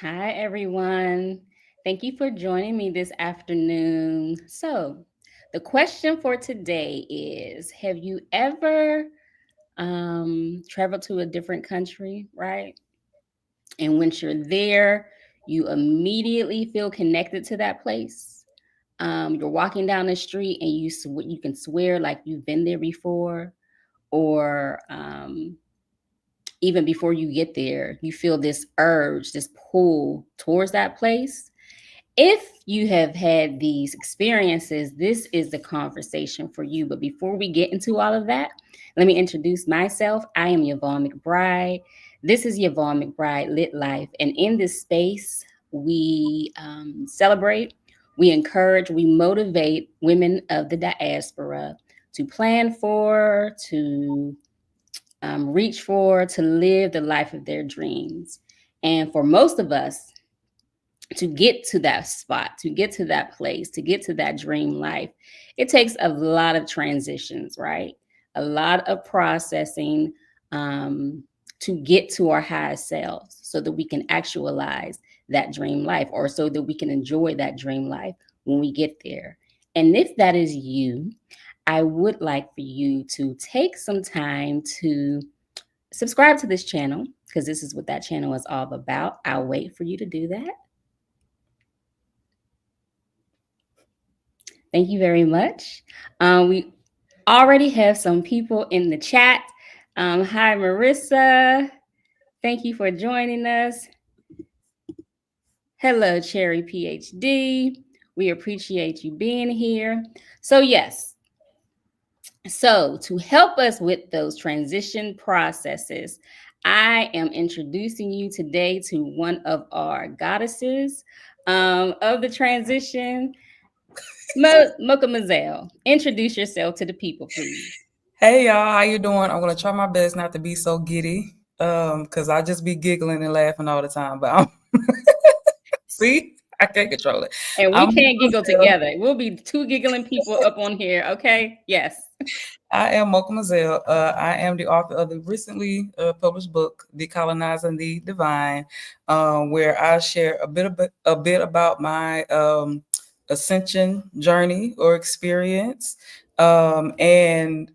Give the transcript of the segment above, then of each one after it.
Hi, everyone. Thank you for joining me this afternoon. So, the question for today is: have you ever traveled to a different country, right? And once you're there, you immediately feel connected to that place. You're walking down the street and you can swear like you've been there before, or even before you get there, you feel this urge, this pull towards that place. If you have had these experiences, this is the conversation for you. But before we get into all of that, let me introduce myself. I am Yvonne McBride. This is Yvonne McBride Lit Life. And in this space, we celebrate, we encourage, we motivate women of the diaspora to plan for, to reach for, to live the life of their dreams. And for most of us, to get to that spot, to get to that place, to get to that dream life, it takes a lot of transitions, right? A lot of processing to get to our highest selves so that we can actualize that dream life, or so that we can enjoy that dream life when we get there. And if that is you, I would like for you to take some time to subscribe to this channel, because this is what that channel is all about. I'll wait for you to do that. Thank you very much. We already have some people in the chat. Hi, Marissa. Thank you for joining us. Hello, Cherry PhD. We appreciate you being here. So, yes. So, to help us with those transition processes, I am introducing you today to one of our goddesses of the transition. Mocha Moizelle, introduce yourself to the people, please. Hey y'all, how you doing? I'm gonna try my best not to be so giddy, cause I just be giggling and laughing all the time. But I'm see, I can't control it. And we I'm can't Mocha giggle Moizelle. together. We'll be two giggling people up on here, okay? Yes. I am Mocha Moizelle. I am the author of the recently published book, Decolonizing the Divine, where I share a bit about my ascension journey or experience, and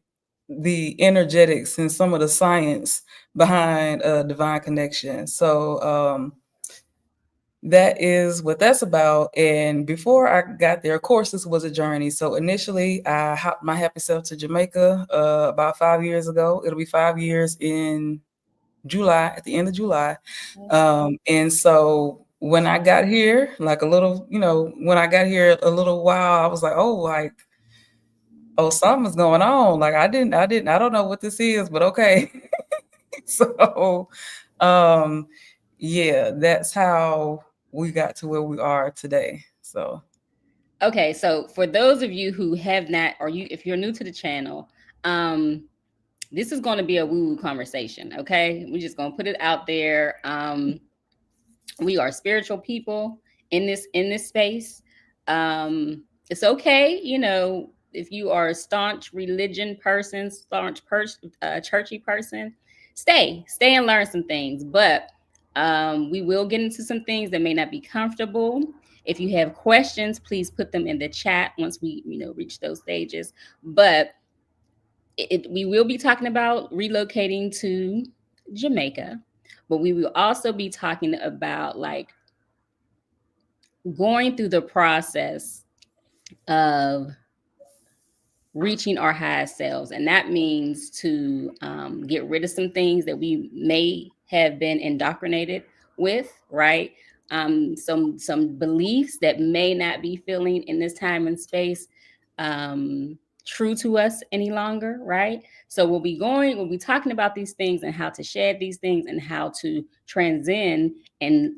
the energetics and some of the science behind divine connection. So that is what that's about. And before I got there, of course, this was a journey. So initially, I hopped my happy self to Jamaica about 5 years ago. It'll be 5 years in July, at the end of July. And so when I got here, like a little, when I got here a little while, I was like, oh, something's going on. Like I don't know what this is, but okay. So, um, yeah, that's how we got to where we are today. So, Okay, so for those of you who have not, or if you're new to the channel, this is going to be a woo-woo conversation, okay? We're just going to put it out there. We are spiritual people in this space. It's okay, if you are a staunch religion person, churchy person, stay and learn some things. But we will get into some things that may not be comfortable. If you have questions, please put them in the chat once we reach those stages. But we will be talking about relocating to Jamaica, but we will also be talking about like going through the process of reaching our highest selves. And that means to get rid of some things that we may have been indoctrinated with, right? Some beliefs that may not be feeling in this time and space true to us any longer, right? So we'll be talking about these things and how to shed these things and how to transcend and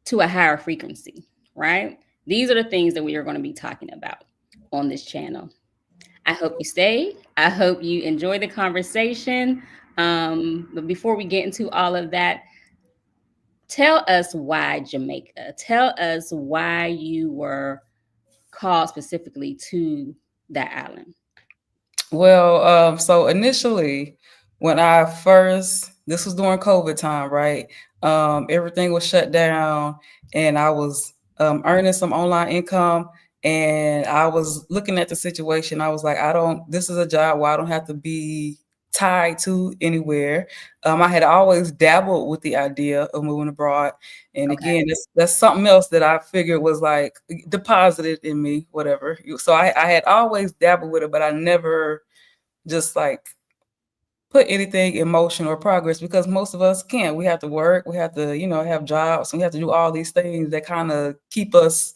to a higher frequency, right? These are the things that we are going to be talking about on this channel. I hope you stay. I hope you enjoy the conversation. But before we get into all of that, tell us why Jamaica. Tell us why you were called specifically to that island. well, so initially, when I first This was during COVID time, right? Everything was shut down, and I was earning some online income. And I was looking at the situation. I was like, I don't. This is a job where I don't have to be tied to anywhere. I had always dabbled with the idea of moving abroad, and Okay. again, that's something else that I figured was like deposited in me, whatever. So I had always dabbled with it, but I never just like put anything in motion or progress because most of us can't. We have to work, we have to, have jobs, and we have to do all these things that kind of keep us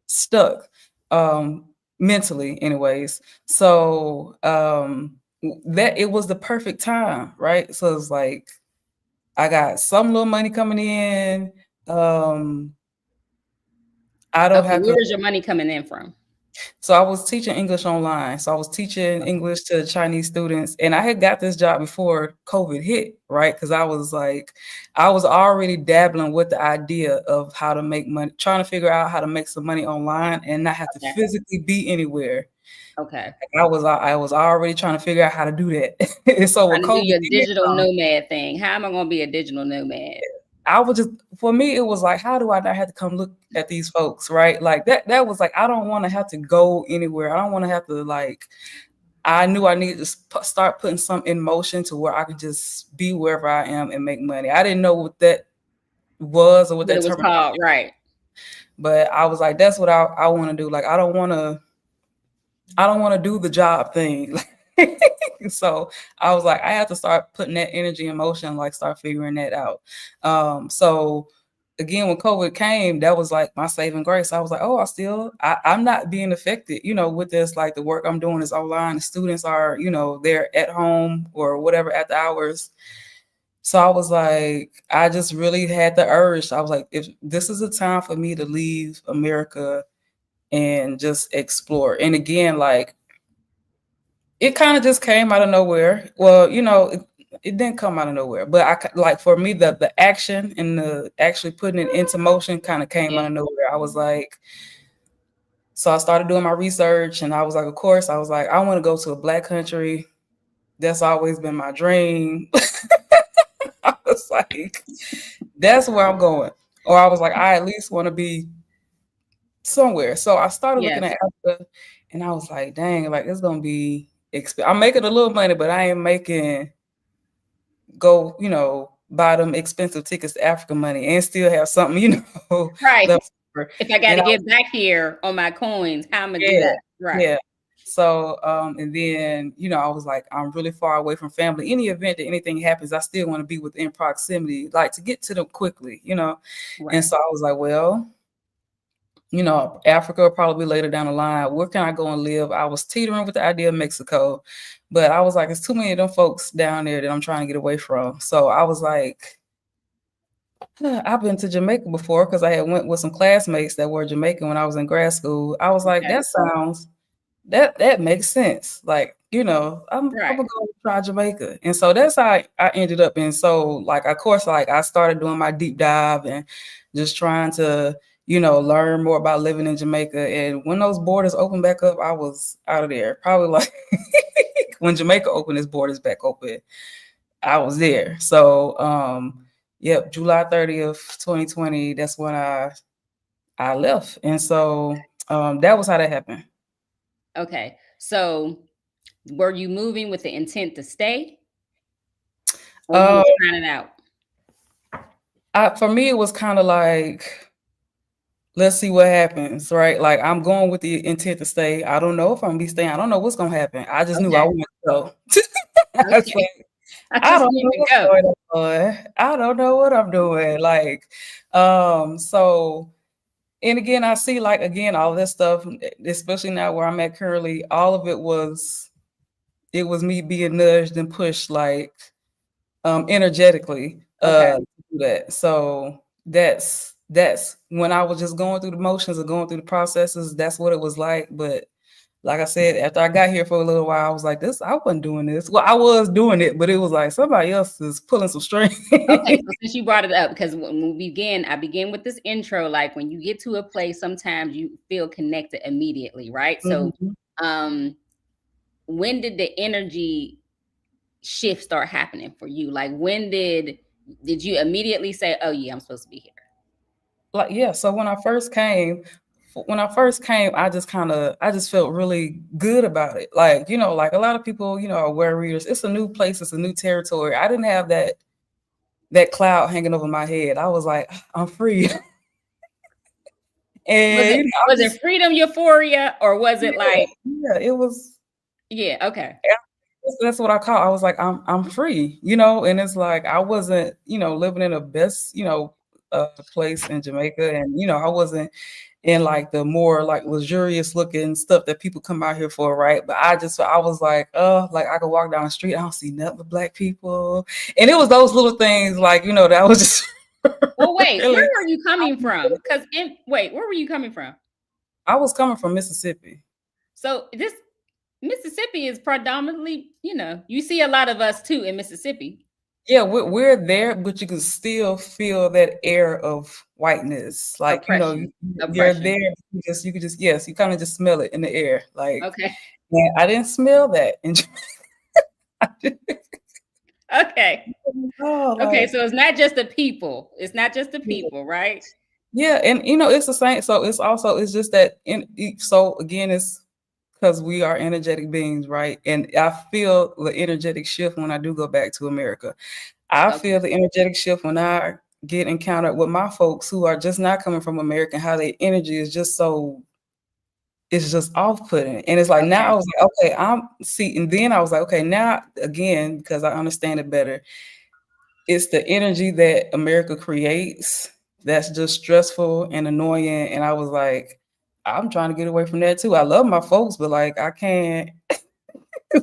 stuck mentally, anyways. So that it was the perfect time, right? So it's like I got some little money coming in. Um, I don't Okay. have Where to. was your money coming in from? So I was teaching English online. So I was teaching English to Chinese students, and I had got this job before COVID hit, right? Because I was already dabbling with the idea of how to make money, trying to figure out how to make some money online and not have to Okay. physically be anywhere. Okay. I was already trying to figure out how to do that. And so when Trying to do COVID your did digital come, nomad thing. How am I going to be a digital nomad? I was just for me, it was like, how do I not have to come look at these folks, right? Like that was like, I don't want to have to go anywhere. I don't want to have to like I knew I needed to start putting something in motion to where I could just be wherever I am and make money. I didn't know what that was or what What that it was terminology, called, right? but I was like, that's what I want to do. Like, I don't want to do the job thing. So I was like, I have to start putting that energy in motion, like start figuring that out. So again, when COVID came, that was like my saving grace. I was like, oh, I'm not being affected, with this. Like the work I'm doing is online. The students are, they're at home or whatever at the hours. So I was like, I just really had the urge. I was like, if this is a time for me to leave America and just explore. And again, like it kind of just came out of nowhere. Well, it didn't come out of nowhere, but like for me, the action and the actually putting it into motion kind of came out Yeah. of nowhere. I was like, so I started doing my research, and I was like, of course, I was like, I want to go to a Black country. That's always been my dream. I was like, that's where I'm going. Or I was like, I at least want to be somewhere. So I started looking Yes. at Africa, and I was like, dang, like it's gonna be I'm making a little money, but I ain't making go, buy them expensive tickets to Africa money and still have something, Right. left over. If I got And to I was get back here on my coins, how am I going to do yeah, that? Right. yeah. So and then, I was like, I'm really far away from family. Any event that anything happens, I still want to be within proximity, like to get to them quickly. And Right. so I was like, well, Africa probably later down the line. Where can I go and live? I was teetering with the idea of Mexico, but I was like, it's too many of them folks down there that I'm trying to get away from. So I was like, I've been to Jamaica before because I had went with some classmates that were Jamaican when I was in grad school. I was like, Okay. that makes sense. Like, I'm Right. gonna go try Jamaica. And so that's how I ended up. And so like of course, like I started doing my deep dive and just trying to, learn more about living in Jamaica. And when those borders opened back up, I was out of there. Probably like when Jamaica opened its borders back open, I was there. So yep, July 30th, 2020, that's when I left. And so that was how that happened. Okay. So were you moving with the intent to stay or you Um, were trying it out? for me, it was kind of like, let's see what happens, right? Like I'm going with the intent to stay. I don't know if I'm gonna be staying. I don't know what's gonna happen. I just knew I Okay. wanted to go. I was Okay. like, I I just don't need know to what's go. going on. I don't know what I'm doing. Like, so and again, I see like again all this stuff, especially now where I'm at currently. All of it was me being nudged and pushed like energetically Okay. to do that. So that's when I was just going through the motions of going through the processes. That's what it was like. But like I said, after I got here for a little while, I was like, I wasn't doing this. Well, I was doing it, but it was like somebody else is pulling some strings. Okay, so since you brought it up, because when we begin, I begin with this intro, like when you get to a place, sometimes you feel connected immediately, right? So Mhm. um when did the energy shift start happening for you? Like when did you immediately say, "Oh yeah, I'm supposed to be here"? Like, yeah, so when I first came, I just felt really good about it. Like, like a lot of people, are aware readers. It's a new place, it's a new territory. I didn't have that cloud hanging over my head. I was like, I'm free. Was And it I was just it freedom euphoria or was it yeah, like, yeah, it was yeah, okay. that's what I call. I was like, I'm free, and it's like I wasn't, living in the best, place in Jamaica, and I wasn't in like the more like luxurious looking stuff that people come out here for, right? But I was like, like I could walk down the street, I don't see nothing but black people, and it was those little things, like that was just Well, wait, where really. were you coming from? Because wait, where were you coming from? I was coming from Mississippi. So this Mississippi is predominantly, you see a lot of us too in Mississippi. Yeah, we're there, but you can still feel that air of whiteness. Like, Oppression. you're Oppression. there. Yes, you kind of just smell it in the air. Like, Okay. yeah, I didn't smell that. And Okay. oh, Okay. like, So it's not just the people. It's not just the people, right? yeah, and it's the same. So it's just that. So again, it's because we are energetic beings, right? And I feel the energetic shift when I do go back to America. I Okay. feel the energetic shift when I get encountered with my folks who are just not coming from America, and how their energy is just so, it's just off-putting. And it's like now I Okay. was like, okay, and then I was like, okay, now again, because I understand it better, it's the energy that America creates that's just stressful and annoying. And I was like, I'm trying to get away from that too. I love my folks, but like I can't.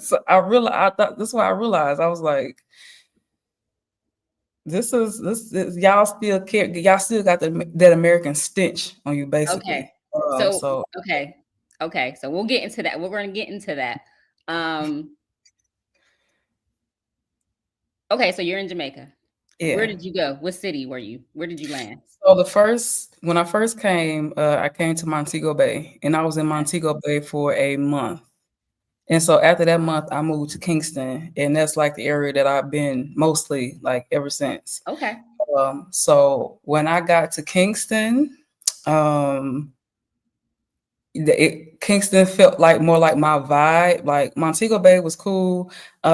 So I thought that's why I realized I was like, this y'all still got that American stench on you, Okay. basically. So So okay. Okay. So we'll get into that. We're going to get into that. Um, okay, so you're in Jamaica. Where yeah. did you go? What city were you? Where did you land? So when I first came, I came to Montego Bay, and I was in Okay. Montego Bay for a month. And so after that month, I moved to Kingston, and that's like the area that I've been mostly like ever since. Okay. So when I got to Kingston, um, Kingston felt like more like my vibe. Like Montego Bay was cool. It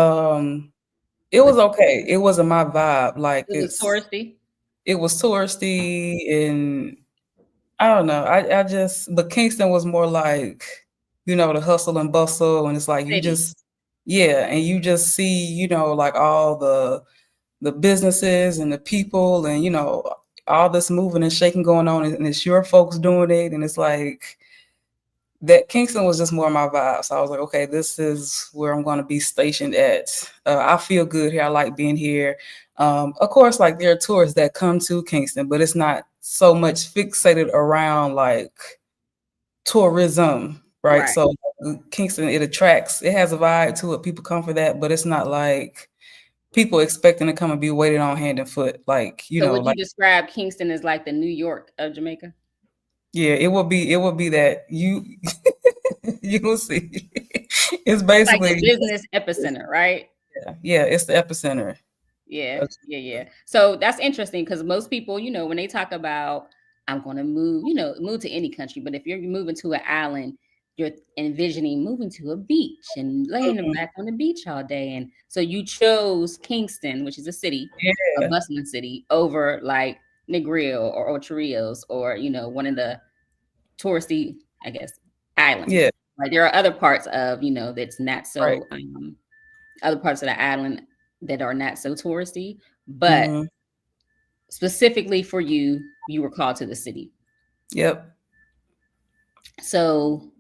But was okay. It wasn't my vibe. Like it was touristy. it was touristy, and I don't know. I just, but Kingston was more like, the hustle and bustle, and it's like you City. just, yeah, and you just see, like all the businesses and the people, and all this moving and shaking going on, and it's your folks doing it, and it's like that Kingston was just more my vibe. So I was like, okay, this is where I'm going to be stationed at. I feel good here. I like being here. Of course, like there are tourists that come to Kingston, but it's not so much fixated around like tourism, right? Right. So Kingston, it has a vibe to it. People come for that, but it's not like people expecting to come and be waited on hand and foot. Like, So would you like, describe Kingston as like the New York of Jamaica? yeah, it will be that you will see. It's It's like the basically, business epicenter, right? yeah, it's the epicenter. Yeah, yeah, yeah. So that's interesting because most people, when they talk about I'm going to move, move to any country, but if you're moving to an island, you're envisioning moving to a beach and laying Mhm. back on the beach all day. And so you chose Kingston, which is a city, a Yeah, bustling city, over like Negril or Ocho Rios or one of the touristy, I guess, yeah, islands. Right? There are other parts of that's not right. so other parts of the island that are not so touristy, but Mhm. specifically for you, you were called to the city. Yep. So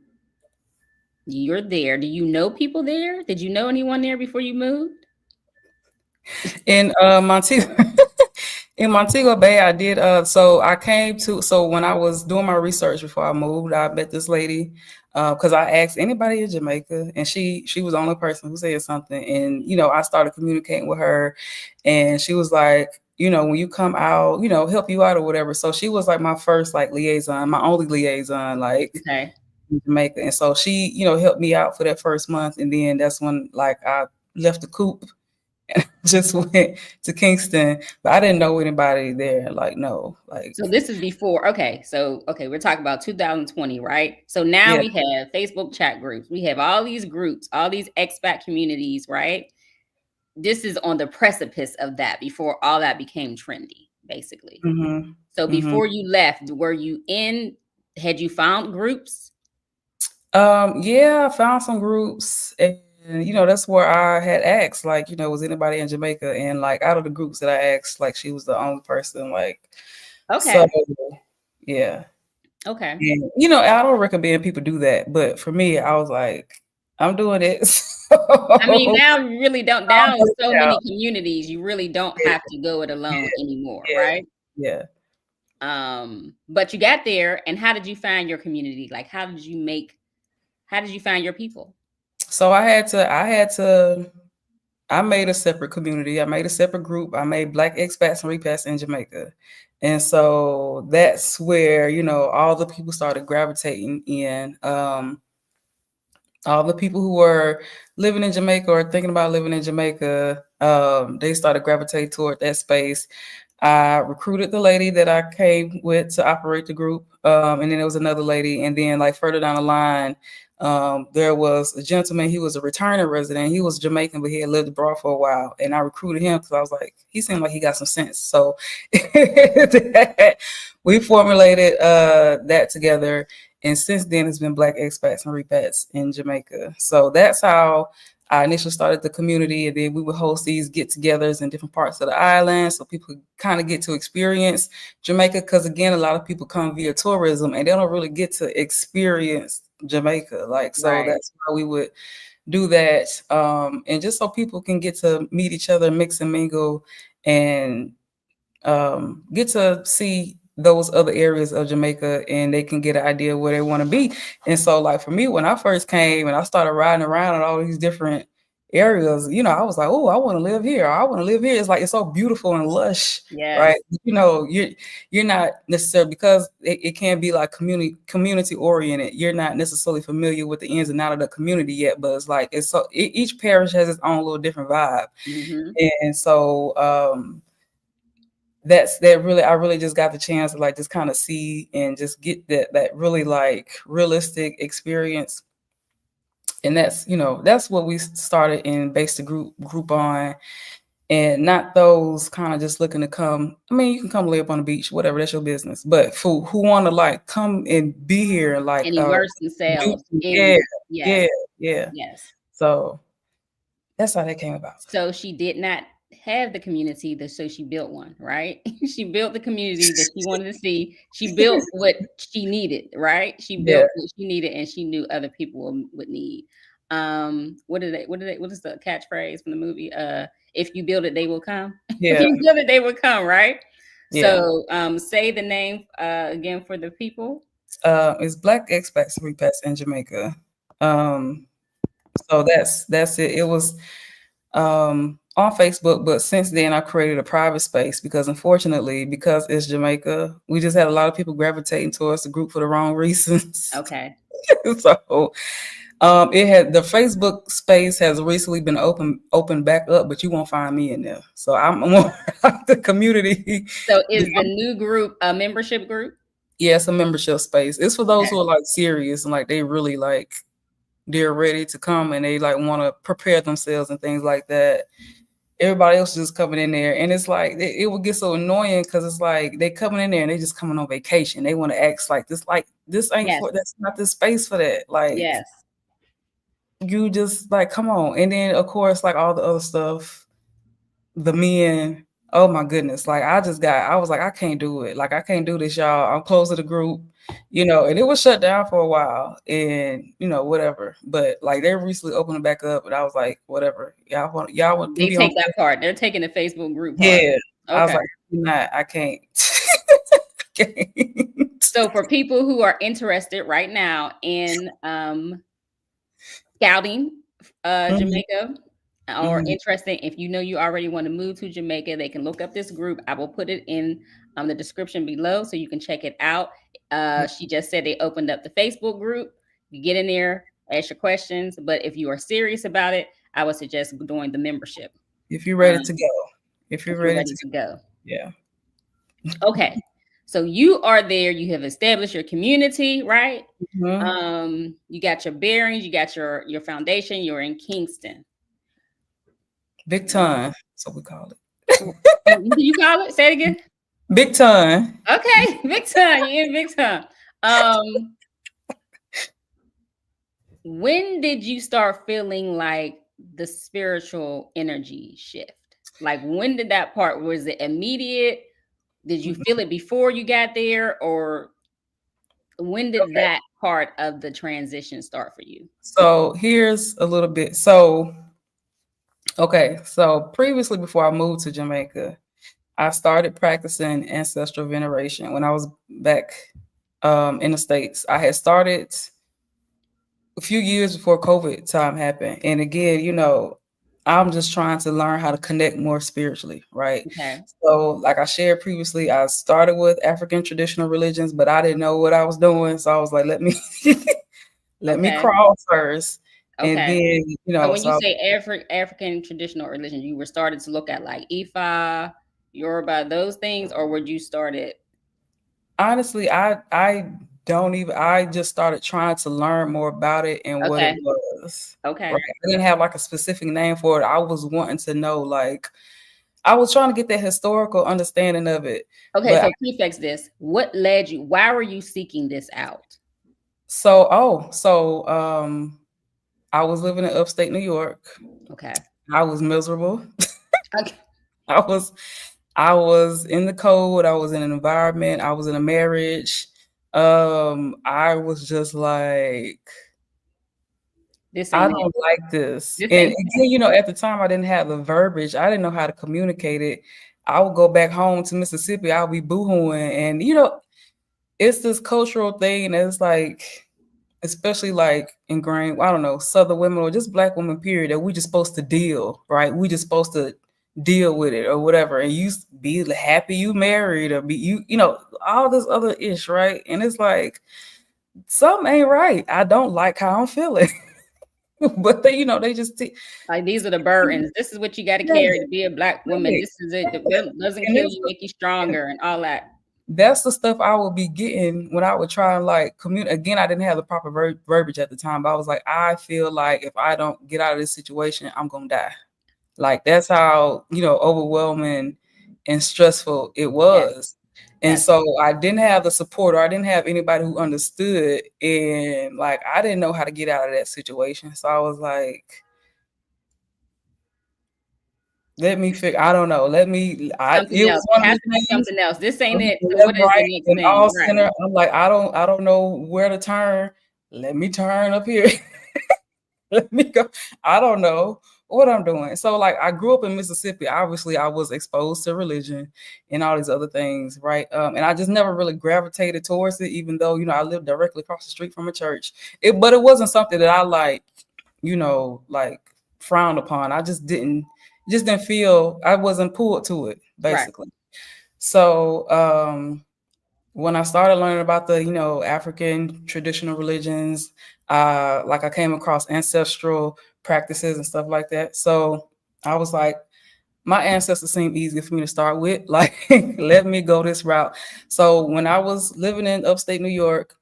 you're there. Do you know people there? Did you know anyone there before you moved? In Montego in Montego Bay, I did so I came to so when I was doing my research before I moved, I met this lady because I asked anybody in Jamaica, and she was the only person who said something. And I started communicating with her, and she was like, when you come out, help you out or whatever. So she was like my first like liaison, my only liaison, like Okay. in Jamaica. And so she, helped me out for that first month. And then that's when like I left the coop, Just went to Kingston, but I didn't know anybody there. Like, no, like, So this is before. Okay, so we're talking about 2020, right? So now yeah. we have Facebook chat groups. We have all these groups, all these expat communities, right? This is on the precipice of that before all that became trendy, basically. Hmm. So Hmm. before you left, were you in? Had you found groups? Yeah, I found some groups, and that's where I had asked, like, was anybody in Jamaica? And like, out of the groups that I asked, like, she was the only person. Like, so Okay. yeah. Okay. And I don't recommend people do that, but for me, I was like, I'm doing it. I mean, So now you really don't. I'm Now in working so it out. many communities, you really don't Yeah, have to go it alone anymore, yeah, right? yeah. But you got there, and how did you find your community? Like, how did you find your people? So I made a separate community. I made a separate group. I made Black Expats and Repats in Jamaica. And so that's where, all the people started gravitating in. All the people who were living in Jamaica or thinking about living in Jamaica, they started gravitating toward that space. I recruited the lady that I came with to operate the group, and then there was another lady, and then like further down the line, there was a gentleman. He was a returning resident. He was Jamaican, but he had lived abroad for a while, and I recruited him because I was like, he seemed like he got some sense. So we formulated that together, and since then it's been Black Expats and Repats in Jamaica. So that's how I initially started the community, and then we would host these get-togethers in different parts of the island, so people could kind of get to experience Jamaica. Because again, a lot of people come via tourism, and they don't really get to experience Jamaica. Like, so Right. that's why we would do that, and just so people can get to meet each other, mix and mingle, and get to see those other areas of Jamaica, and they can get an idea where they want to be. And so, like for me, when I first came and I started riding around in all these different areas, I was like, oh, I want to live here. I want to live here. It's like it's so beautiful and lush, right? Yes. You're not necessarily, because it can be like community oriented. You're not necessarily familiar with the ins and out of the community yet, but it's like each parish has its own little different vibe, Mm-hmm. and so that really, I really just got the chance to like just kind of see and just get that really like realistic experience. And that's what we started and based the group on, and not those kind of just looking to come. I mean, you can come live on the beach, whatever, that's your business, but for who want to like come and be here and like And immerse do themselves yeah, in. Yes. yeah, yeah. Yes. So that's how that came about. So she did not have the community, so she built one, right? She built the community that she wanted to see. She built what she needed, right? She Yeah, built what she needed, and she knew other people would need. What is the catchphrase from the movie? If you build it, they will come. If yeah, you build it, they will come, right? yeah. So say the name again for the people. It's Black Expats Repats in Jamaica. Um, so that's it. It was on Facebook, but since then I created a private space because unfortunately, because it's Jamaica, we just had a lot of people gravitating towards the group for the wrong reasons. Okay. So it had the Facebook space has recently been open back up, but you won't find me in there. So I'm more like the community. So is the new group a membership group? Yeah, it's a membership space. It's for those Okay. who are like serious and like they really like they're ready to come and they like want to prepare themselves and things like that. Everybody else is just coming in there, and it's like it would get so annoying because it's like they coming in there and they just coming on vacation. They want to act like this ain't Yes. for that's not the space for that. Like Yes. you just like come on, and then of course like all the other stuff, the men. Oh my goodness! Like I was like I can't do it. Like I can't do this, y'all. I'm close to the group, and it was shut down for a while, and whatever. But like they recently opened it back up, and I was like, whatever. Y'all want to They be on. take that part. They're taking the Facebook group part. Yeah, I was Okay. like, not. I can't. Can't. So for people who are interested right now in scouting Mhm, Jamaica, or mhm, interested, if you know you already want to move to Jamaica, they can look up this group. I will put it in the description below so you can check it out. She just said they opened up the Facebook group. You get in there, ask your questions. But if you are serious about it, I would suggest doing the membership. If you're ready to um, go. If you're if you're ready ready to to go. yeah. Okay. So you are there, you have established your community, right? Mhm. You got your bearings, you got your foundation, you're in Kingston. Big ton. That's what we call it. You call it? Say it again. Big ton. Okay, big time. You're in big time. Um, when did you start feeling like the spiritual energy shift? Like when did that part, was it immediate? Did you feel it before you got there, or when did Okay. that part of the transition start for you? So here's a little bit. So okay, so previously before I moved to Jamaica, I started practicing ancestral veneration when I was back in the States. I had started a few years before COVID time happened. And again, I'm just trying to learn how to connect more spiritually, right? Okay. So, like I shared previously, I started with African traditional religions, but I didn't know what I was doing. So I was like, let me let me Okay. crawl first. And Okay. then, So when you so say African traditional religion, you were started to look at like Ifa, Yoruba, those things, or would you started? honestly, I don't even I just started trying to learn more about it and what it Okay. was. Right. Okay. I didn't have like a specific name for it. I was wanting to know, like, I was trying to get that historical understanding of it. Okay. But So prefix this. What led you? Why were you seeking this out? I was living in upstate New York. Okay. I was miserable. Okay. I was I was in the cold, I was in an environment, I was in a marriage. I was just like, This I ain't it. don't like this. This And ain't. again, at the time I didn't have the verbiage. I didn't know how to communicate it. I would go back home to Mississippi, I'll be boohooing. And it's this cultural thing that's like, especially like ingrained, I don't know, Southern women or just Black women, period, that we just supposed to deal, right? We just supposed to deal with it or whatever. And you be happy you married or be all this other ish, right? And it's like, something ain't right. I don't like how I'm feeling. But they just Like these are the burdens. This is what you got to yeah, carry to be a Black woman. right. This is it. That doesn't And kill it's you, make you stronger, and all that. that's the stuff I would be getting when I would try and like communicate. Again, I didn't have the proper verbiage at the time, but I was like, I feel like if I don't get out of this situation, I'm gonna die. Like that's how overwhelming and stressful it Yes. was. And Yes. so I didn't have the support, or I didn't have anybody who understood, and like I didn't know how to get out of that situation. So I was like, let me figure. I don't know. Something It else. was one It of has those to be things. something else. This ain't it. So Left, what is the right, next and thing? all Right. center. I'm like, I don't know where to turn. Let me turn up here. Let me go. I don't know what I'm doing. So like I grew up in Mississippi. Obviously, I was exposed to religion and all these other things, right? And I just never really gravitated towards it, even though I lived directly across the street from a church. But it wasn't something that I like frowned upon. I just didn't feel I wasn't pulled to it, Right. basically. So when I started learning about the, African traditional religions, like I came across ancestral practices and stuff like that. So I was like, my ancestors seem easy for me to start with. Like, let me go this route. So when I was living in upstate New York,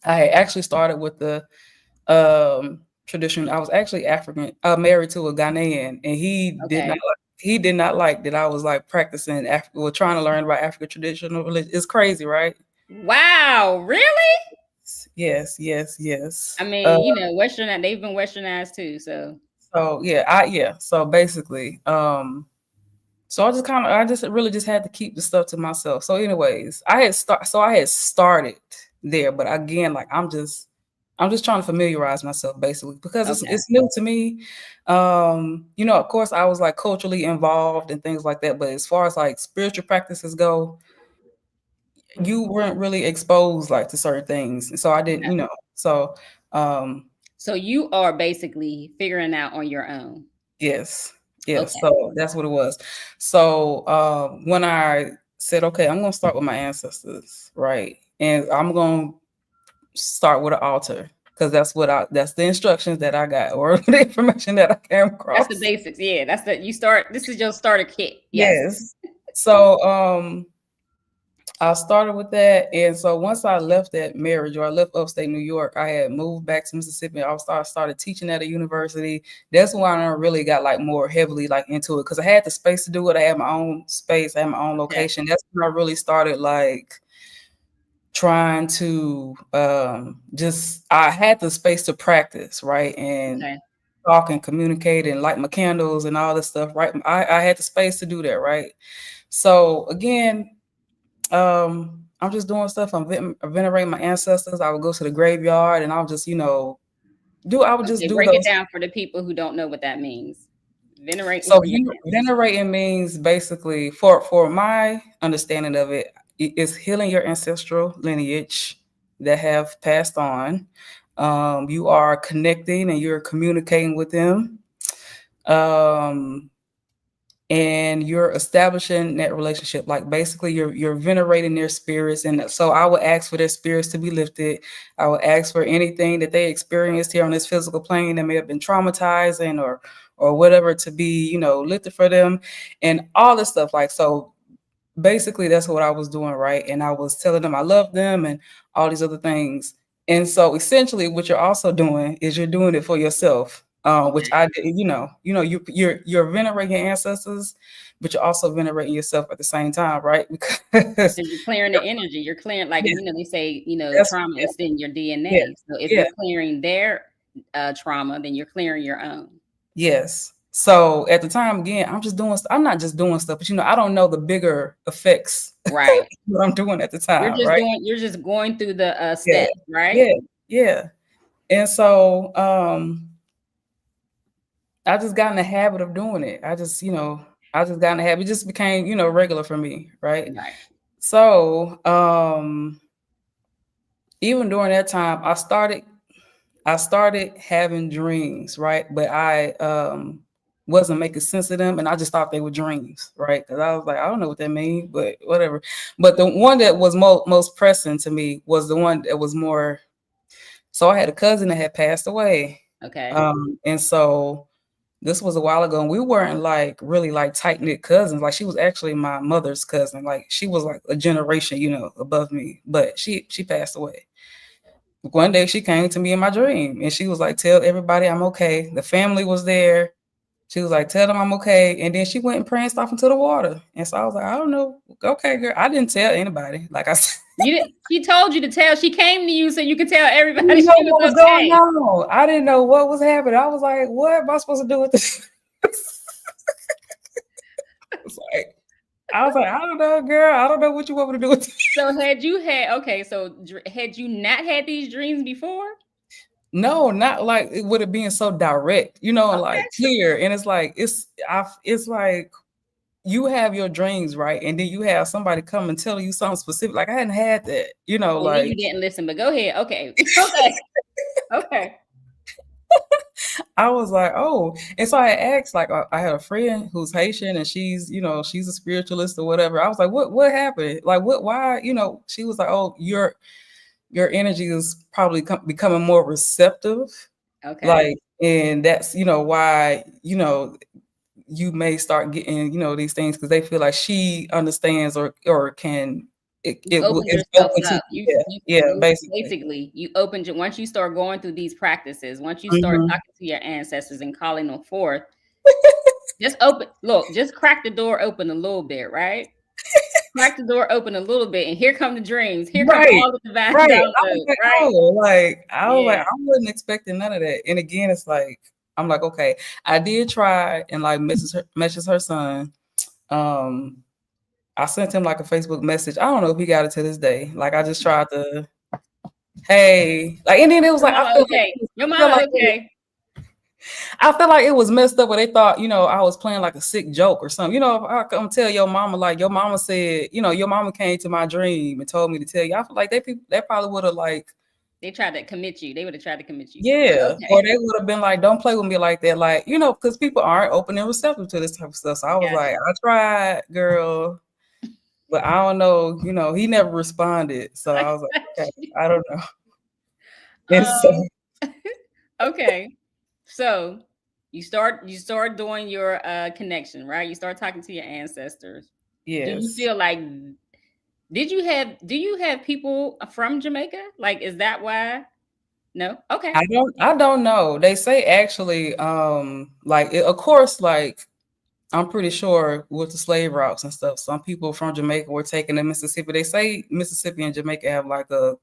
I had actually started with the tradition. I was actually African, married to a Ghanaian, and Okay. he did not like that I was like practicing trying to learn about African traditional religion. It's crazy, right? Wow. Really? Yes, yes, yes. I mean, Western. They've been Westernized too. So So yeah. So basically, so I just really just had to keep the stuff to myself. So anyways, I had started there, but again, like I'm just trying to familiarize myself basically because okay. it's new to me. Of course I was like culturally involved and things like that, but as far as like spiritual practices go, you weren't really exposed like to certain things. So I didn't, Okay. so um So you are basically figuring out on your own. yes. Yes. Okay. So that's what it was. So when I said, okay, I'm gonna start with my ancestors, right? And I'm gonna start with an altar. because that's the instructions that I got or the information that I came That's the across. basics. Yeah, that's the you start. This is your starter kit. Yes. Yes. So I started with that, and so once I left that marriage, or I left upstate New York, I had moved back to Mississippi. I started teaching at a university. That's when I really got like more heavily like into it because I had the space to do it. I had my own space. I had my own Okay. location. That's when I really started like trying to just I had the space to practice, right, and Okay. talk and communicate and light my candles and all this stuff, right. I had the space to do that, right. So again, I'm just doing stuff. I'm venerating my ancestors. I would go to the graveyard and I'll just, I would just Okay. do Break it those. down for the people who don't know what that means. Venerating So your ancestors. venerating means basically, for my understanding of it, it's healing your ancestral lineage that have passed on. You are connecting and you're communicating with them. Um, and you're establishing that relationship, like basically you're venerating their spirits. And so I would ask for their spirits to be lifted. I would ask for anything that they experienced here on this physical plane that may have been traumatizing or whatever to be, lifted for them and all this stuff. Like, so basically that's what I was doing, right. And I was telling them I love them and all these other things. And so essentially what you're also doing is you're doing it for yourself, which Okay. I did. You're venerating your ancestors, but you're also venerating yourself at the same time, right. Because Because you're clearing the energy. You're clearing, like, yeah, they say, that's trauma is in your yeah, DNA. So if yeah, you're clearing their trauma, then you're clearing your own. yes. So at the time, again, I'm not just doing stuff, but I don't know the bigger effects Right. what I'm doing at the time, right. You're just going through the Yeah, steps, right? yeah, yeah. And so I just got in the habit of doing it. I just got in the habit. It just became, regular for me, right? Right. So even during that time, I started having dreams, right? But I wasn't making sense of them, and I just thought they were dreams, right? Because I was like, I don't know what that means, but whatever. But the one that was most pressing to me was the one that was more. So I had a cousin that had passed away, Okay. and so this was a while ago, and we weren't like really like tight knit cousins. Like she was actually my mother's cousin. Like she was like a generation, above me. But she passed away. One day she came to me in my dream, and she was like, "Tell everybody I'm okay." The family was there. She was like, "Tell them I'm okay." And then she went and pranced off into the water. And so I was like, "I don't know, okay, girl." I didn't tell anybody. Like I said, You didn't. She told you to tell. She came to you so you could tell I everybody didn't know she what was was going okay. on. I didn't know what was happening. I was like, "What am I supposed to do with this?" It's like I was like, I don't know, girl. I don't know what you want me to do with this. So had you had okay? So had you not had these dreams before? No, not like it would have been so direct, like Okay. clear. And it's like it's like you have your dreams, right? And then you have somebody come and tell you something specific. Like I hadn't had that, Oh, then like you didn't listen. But go ahead. Okay. Okay. Okay. I was like, oh. And so I asked, like I had a friend who's Haitian and she's a spiritualist or whatever. I was like, what happened? Like why, she was like, oh, your energy is probably becoming more receptive. Okay. Like, and that's, why, you may start getting, these things because they feel like she understands or can, You opened it's yourself open to, up. yeah, basically. Basically you opened once you start going through these practices, once you start Mhm. talking to your ancestors and calling them forth, just open look, just crack the door open a little bit, right? Crack the door open a little bit, and here come the dreams. Here come Right, all the divine right. I was downloads, like, right? oh, like Yeah. I wasn't expecting none of that. And again, it's like I'm like, okay, I did try and like message her son. Um, I sent him like a Facebook message. I don't know if he got it to this day. Like I just tried to, hey, like, and then it was Your like mama okay. Your I feel mama like okay. I feel like it was messed up where they thought, I was playing like a sick joke or something. If I come tell your mama, like your mama said, your mama came to my dream and told me to tell you. I feel like they probably would have like, They tried to commit you. They would have tried to commit you. But yeah, or okay. they would have been like, don't play with me like that. Like, because people aren't open and receptive to this type of stuff. So I was Got like, you. I tried, girl, but I don't know, he never responded. So I was like, Got okay, you. I don't know. And so, Okay. So you start doing your connection, right? You start talking to your ancestors. Do you Yes. feel like do you have people from Jamaica? Like, is that why? No? Okay. I don't know. They say actually, like of course, like I'm pretty sure with the slave routes and stuff, some people from Jamaica were taken to Mississippi. They say Mississippi and Jamaica have like a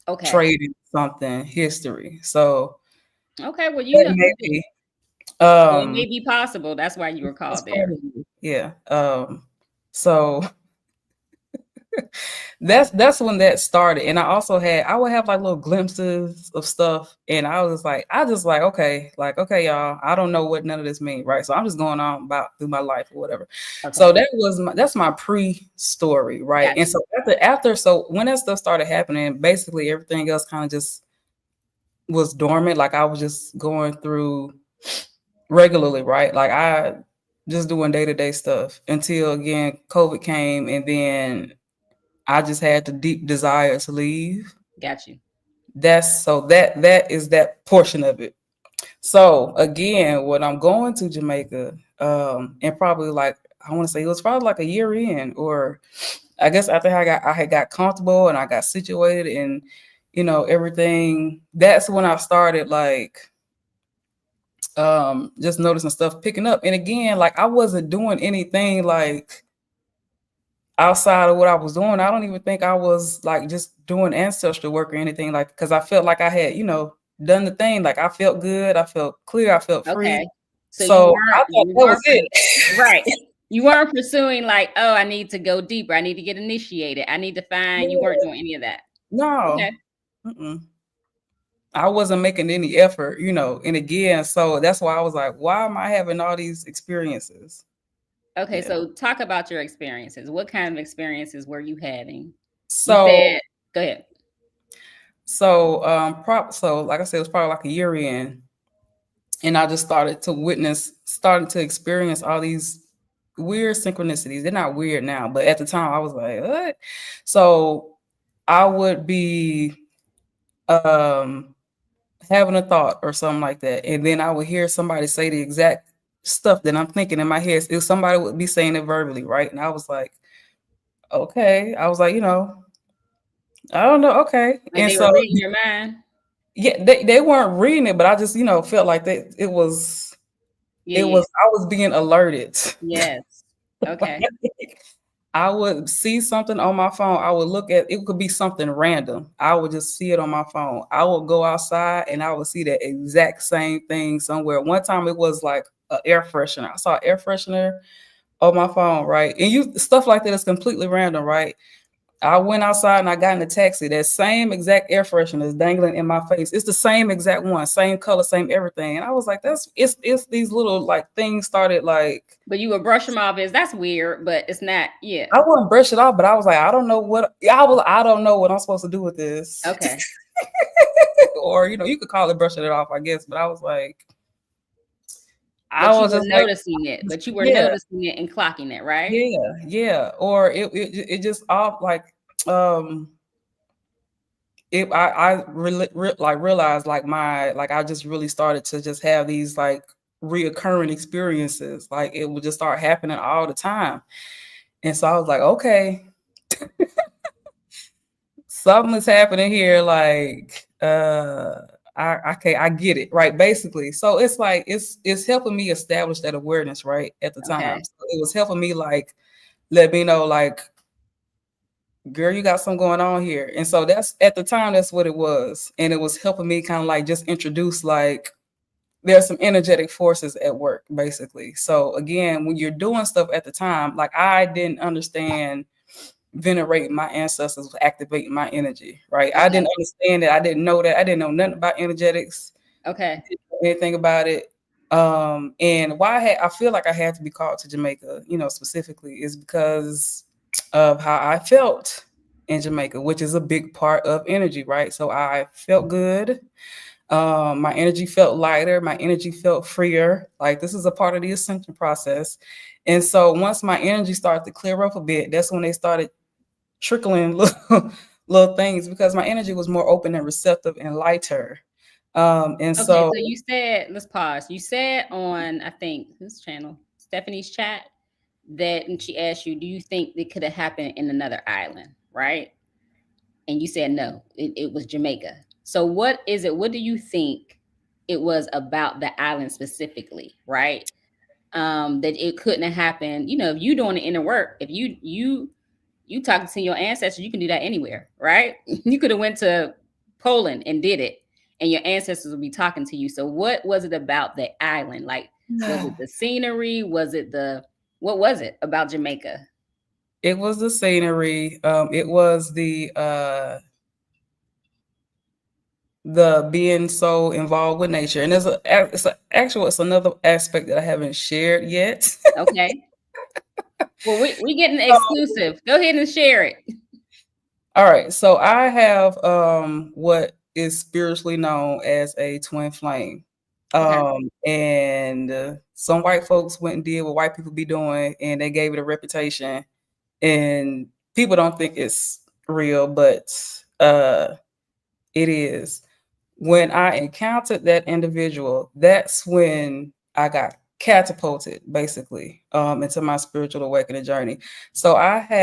Okay. trade in something history. So Okay. Well, that may be so it um may be possible. That's why you were it's called there. probably yeah. So that's when that started. And I would have like little glimpses of stuff. And I just like, okay, y'all, I don't know what none of this means, right? So I'm just going on about through my life or whatever. So Okay. that's my pre-story, right? Got And you. so so when that stuff started happening, basically everything else kind of just was dormant. Like I was just going through regularly, right? Like I just doing day-to-day stuff until again COVID came, and then I just had the deep desire to leave. Got you. That is that portion of it. So again, when I'm going to Jamaica, and probably like I want to say it was probably like a year in, or I guess after I had got comfortable and I got situated and everything. That's when I started like just noticing stuff picking up. And again, like I wasn't doing anything like outside of what I was doing. I don't even think I was like just doing ancestral work or anything, like because I felt like I had, done the thing. Like I felt good, I felt clear, I felt free. Okay. So So I thought you that was weren't it. right. You weren't pursuing like, oh, I need to go deeper. I need to get initiated. I need to find. You weren't Yeah. doing any of that. No. Okay. Mm-mm. I wasn't making any effort, and again, so that's why I was like, why am I having all these experiences? Okay. Yeah. So talk about your experiences. What kind of experiences were you having? You So said, go ahead. so like I said, it was probably like a year in, and I just starting to experience all these weird synchronicities. They're not weird now, but at the time I was like, what? So I would be um having a thought or something like that, and then I would hear somebody say the exact stuff that I'm thinking in my head. If somebody would be saying it verbally, right? And I was like, okay. I was like, I don't know, okay. Like And they so were reading your mind. yeah, they weren't reading it, but I just, felt like that Yeah. it Yeah. was I was being alerted. Yes. Okay. I would see something on my phone. I would look at it, could be something random. I would just see it on my phone. I would go outside and I would see that exact same thing somewhere. One time it was like an air freshener. I saw air freshener on my phone, right? And stuff like that is completely random, right? I went outside and I got in a taxi. That same exact air freshener is dangling in my face. It's the same exact one, same color, same everything. And I was like, it's these little like things started like But you would brush them off as that's weird, but it's not. Yeah. I wouldn't brush it off, but I was like, I don't know what I'm supposed to do with this. Okay. Or, you could call it brushing it off, I guess. But I was like, I But you was were just like, noticing it. But you were yeah, noticing it and clocking it, right? yeah. Or it just off like it I really like realized like I just really started to just have these like reoccurring experiences. Like it would just start happening all the time. And so I was like, okay, something is happening here. Like, I get it, right? Basically. So it's like it's helping me establish that awareness, right? At the time. Okay. So it was helping me like let me know, like, girl, you got something going on here. And so that's at the time, that's what it was. And it was helping me kind of like just introduce like there's some energetic forces at work, basically. So again, when you're doing stuff at the time, like I didn't understand venerating my ancestors was activating my energy, right? I Okay. didn't understand it. I didn't know that. I didn't know nothing about energetics, Okay. didn't know anything about it. And why I feel like I had to be called to Jamaica, specifically, is because of how I felt in Jamaica, which is a big part of energy, right? So I felt good. My energy felt lighter. My energy felt freer. Like this is a part of the ascension process. And so once my energy started to clear up a bit, that's when they started trickling little things because my energy was more open and receptive and lighter. And Okay, so so you said, let's pause. You said on, I think, whose channel? Stephanie's chat, that, and she asked you, do you think it could have happened in another island, right? And you said no, it was Jamaica. So what is it? What do you think it was about the island specifically, right? That it couldn't have happened. You know, if you doing the inner work, if you talking to your ancestors, you can do that anywhere, right? You could have went to Poland and did it, and your ancestors will be talking to you. So what was it about the island? Like, was it the scenery? Was it the, what was it about Jamaica? it was the scenery. It was the being so involved with nature, and it's another aspect that I haven't shared yet. Okay. Well, we getting So, exclusive. Go ahead and share it. all right, so I have what is spiritually known as a twin flame. Okay. And some white folks went and did what white people be doing, and they gave it a reputation. And people don't think it's real, but it is. When I encountered that individual, that's when I got catapulted basically into my spiritual awakening journey. So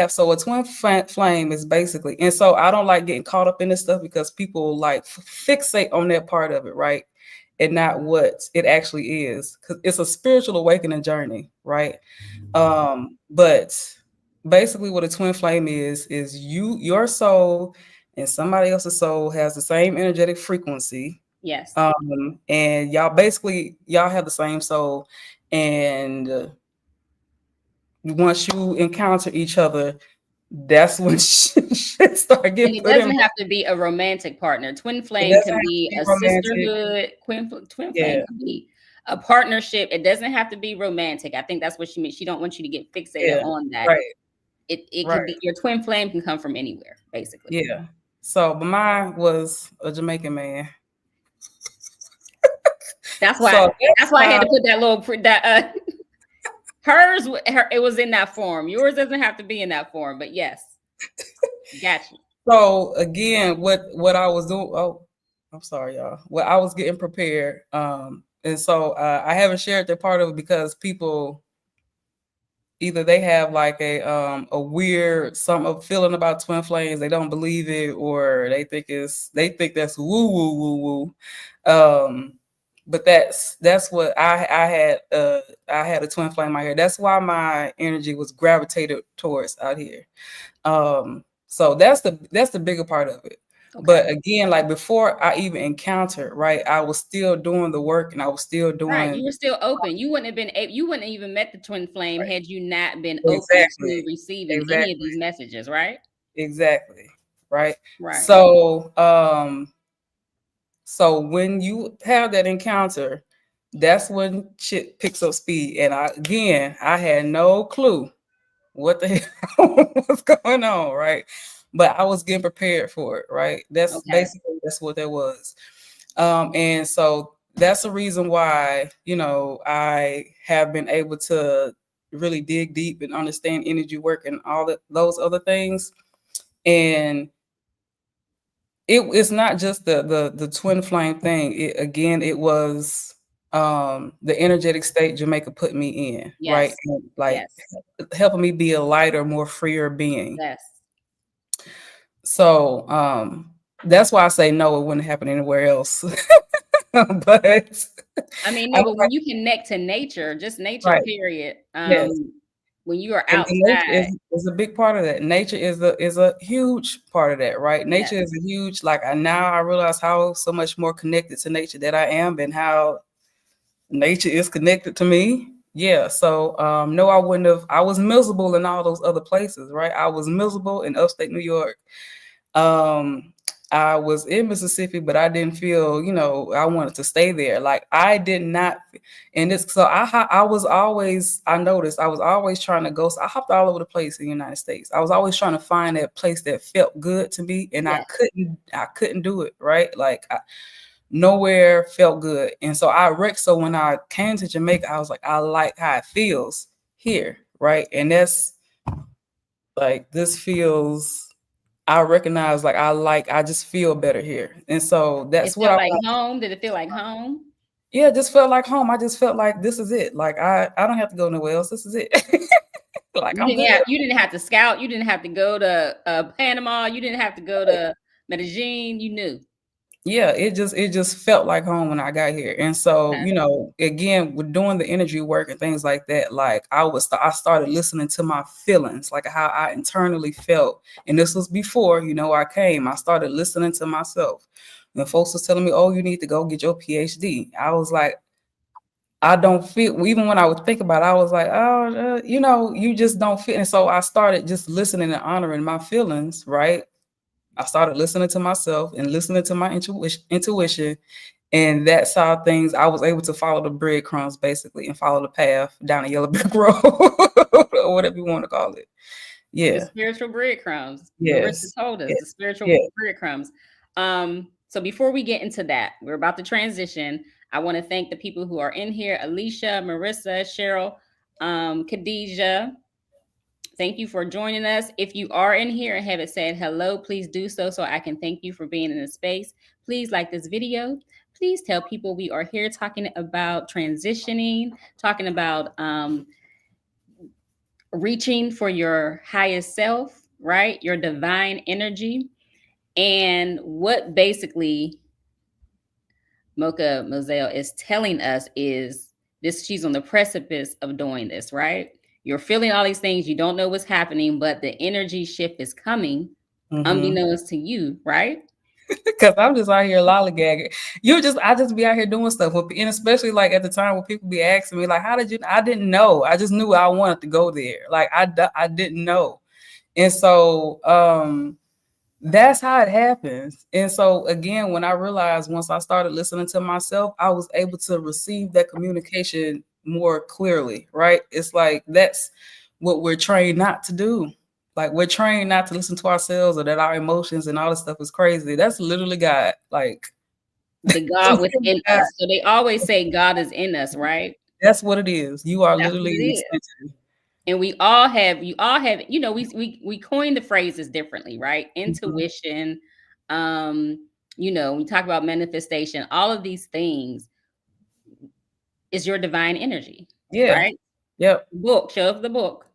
so a twin flame is basically, and so I don't like getting caught up in this stuff because people like fixate on that part of it, right? And not what it actually is, because it's a spiritual awakening journey, right? But basically what a twin flame is your soul and somebody else's soul has the same energetic frequency. Yes. And y'all have the same soul. And once you encounter each other, that's when shit start And getting it put in. doesn't have to be a romantic partner. Twin It flame doesn't can have to be be a romantic. sisterhood. Twin flame Yeah, can be a partnership. It doesn't have to be romantic. I think that's what she meant. She don't want you to get fixated yeah, on that. right, It right, can be, your twin flame can come from anywhere, basically. yeah. So, but mine was a Jamaican man. That's why So that's that's why I had how. to put that little that hers, it was in that form. Yours doesn't have to be in that form, but yes, got you. So again, what I was doing. Oh, I'm sorry, y'all. Well, I was getting prepared. And so I haven't shared that part of it because people either they have like a weird a feeling about twin flames, they don't believe it, or they think that's woo woo woo woo. But that's what I had a twin flame out here. That's why my energy was gravitated towards out here. So that's the bigger part of it. Okay. But again, like before I even encountered, right, I was still doing the work and I was still Right. doing You were still open. You wouldn't have been able, you wouldn't have even met the twin flame right. had you not been open to Exactly. receiving any of Exactly. these messages, right? Exactly. Right. Right. So when you have that encounter, that's when shit picks up speed. And I had no clue what the hell was going on, right? But I was getting prepared for it, right? Okay. That's what that was. And so that's the reason why, I have been able to really dig deep and understand energy work and those other things. And it's not just the twin flame thing. It was the energetic state Jamaica put me in, right? Yes. And like Yes. helping me be a lighter, more freer being. Yes. So that's why I say no, it wouldn't happen anywhere else. But I mean, I no, was but when like, you connect to nature, just nature, right, period. yes. When you are And nature outside, is a big part of that. Nature is a huge part of that, right? yes. Nature is a huge, like now I realize how so much more connected to nature that I am and how nature is connected to me. Yeah. So no, I was miserable in all those other places, right? I was miserable in upstate New York. Um, I was in Mississippi, but I didn't feel, I wanted to stay there. Like I did not, and this. So I was always, I noticed I was always trying to go. So I hopped all over the place in the United States. I was always trying to find that place that felt good to me, and Yes. I couldn't do it. Right, like nowhere felt good, and so So when I came to Jamaica, I was like, I like how it feels here, right, and that's like this feels I recognize like I just feel better here. And so It that's what felt I like want. home. Did it feel like home? Yeah, just felt like home. I just felt like this is it. Like I don't have to go nowhere else. This is it. Like I'm good. You didn't have to scout. You didn't have to go to Panama. You didn't have to go to Medellin. You knew. Yeah, it just felt like home when I got here. And so, Okay. again, with doing the energy work and things like that, like I started listening to my feelings, like how I internally felt. And this was before, I came. I started listening to myself. When folks was telling me, "Oh, you need to go get your PhD." I was like, I don't feel, even when I would think about it, I was like, oh, you just don't fit. And so I started just listening and honoring my feelings, right? I started listening to myself and listening to my intuition. And that's how I was able to follow the breadcrumbs basically and follow the path down a yellow brick road or whatever you want to call it. The Yeah. spiritual breadcrumbs. Marissa Yes. told us Yeah. the spiritual Yeah. breadcrumbs. So before we get into that, we're about to transition. I want to thank the people who are in here: Alicia, Marissa, Cheryl, Khadijah. Thank you for joining us. If you are in here and haven't said hello, please do so I can thank you for being in the space. Please like this video. Please tell people we are here talking about transitioning, talking about reaching for your highest self, right? Your divine energy. And what basically Mocha Moizelle is telling us is this: she's on the precipice of doing this, right? You're feeling all these things, you don't know what's happening, but the energy shift is coming Mm-hmm. unbeknownst to you, right? Because I'm just out here lollygagging. I just be out here doing stuff. And especially like at the time when people be asking me, like, how did you? I didn't know. I just knew I wanted to go there. Like I didn't know. And so that's how it happens. And so again, when I realized once I started listening to myself, I was able to receive that communication more clearly, right? It's like that's what we're trained not to do. Like we're trained not to listen to ourselves or that our emotions and all this stuff is crazy. That's literally God. Like The God within us. So they always say God is in us, right? that's what it is. You are That's what literally it an is. extension. And we all have, we coin the phrases differently, right? Mhm. Intuition, we talk about manifestation, all of these things is your divine energy, Yeah. right? Yep. Book, show us the book,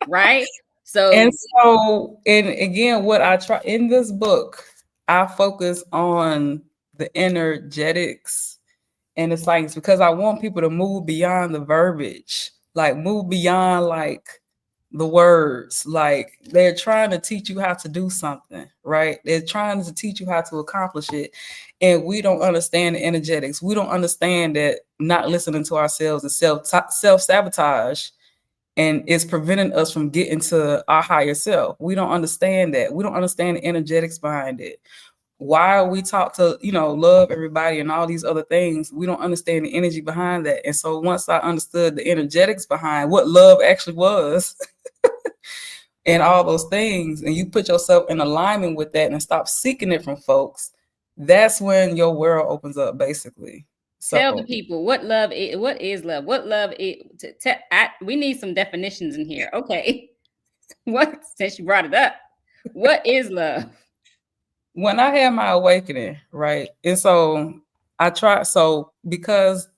right? And So so, and again, what I try in this book, I focus on the energetics and the science because I want people to move beyond the verbiage, like move beyond like the words. Like they're trying to teach you how to do something, right? They're trying to teach you how to accomplish it. And we don't understand the energetics. We don't understand that not listening to ourselves is self-sabotage and it's preventing us from getting to our higher self. We don't understand that. We don't understand the energetics behind it. While we talk to, love everybody and all these other things, we don't understand the energy behind that. And so once I understood the energetics behind what love actually was and all those things, and you put yourself in alignment with that and stop seeking it from folks, that's when your world opens up, basically. tell the So people what love is, what is love, what love is. We need some definitions in here. Okay. What, since you brought it up, what is love? when I had my awakening, right? And so I try so because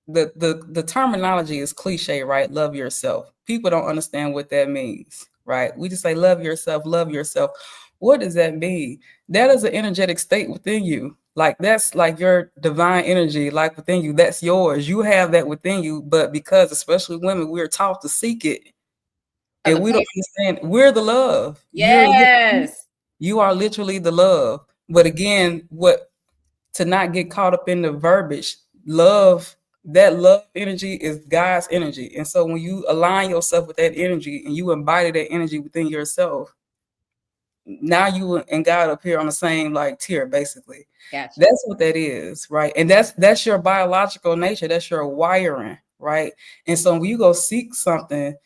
the terminology is cliche, right? Love yourself. People don't understand what that means, right? We just say love yourself, love yourself. What does that mean? That is an energetic state within you. Like that's like your divine energy, like within you. That's yours. You have that within you, but because especially women, we're taught to seek it, and Other we don't places. understand. We're the love. Yes. You are literally the love. But again, what to not get caught up in the verbiage, love, that love energy is God's energy. And so when you align yourself with that energy and you embody that energy within yourself, now you and God appear on the same like tier, basically. Gotcha. That's what that is, right? And that's your biological nature, that's your wiring, right? And so when you go seek something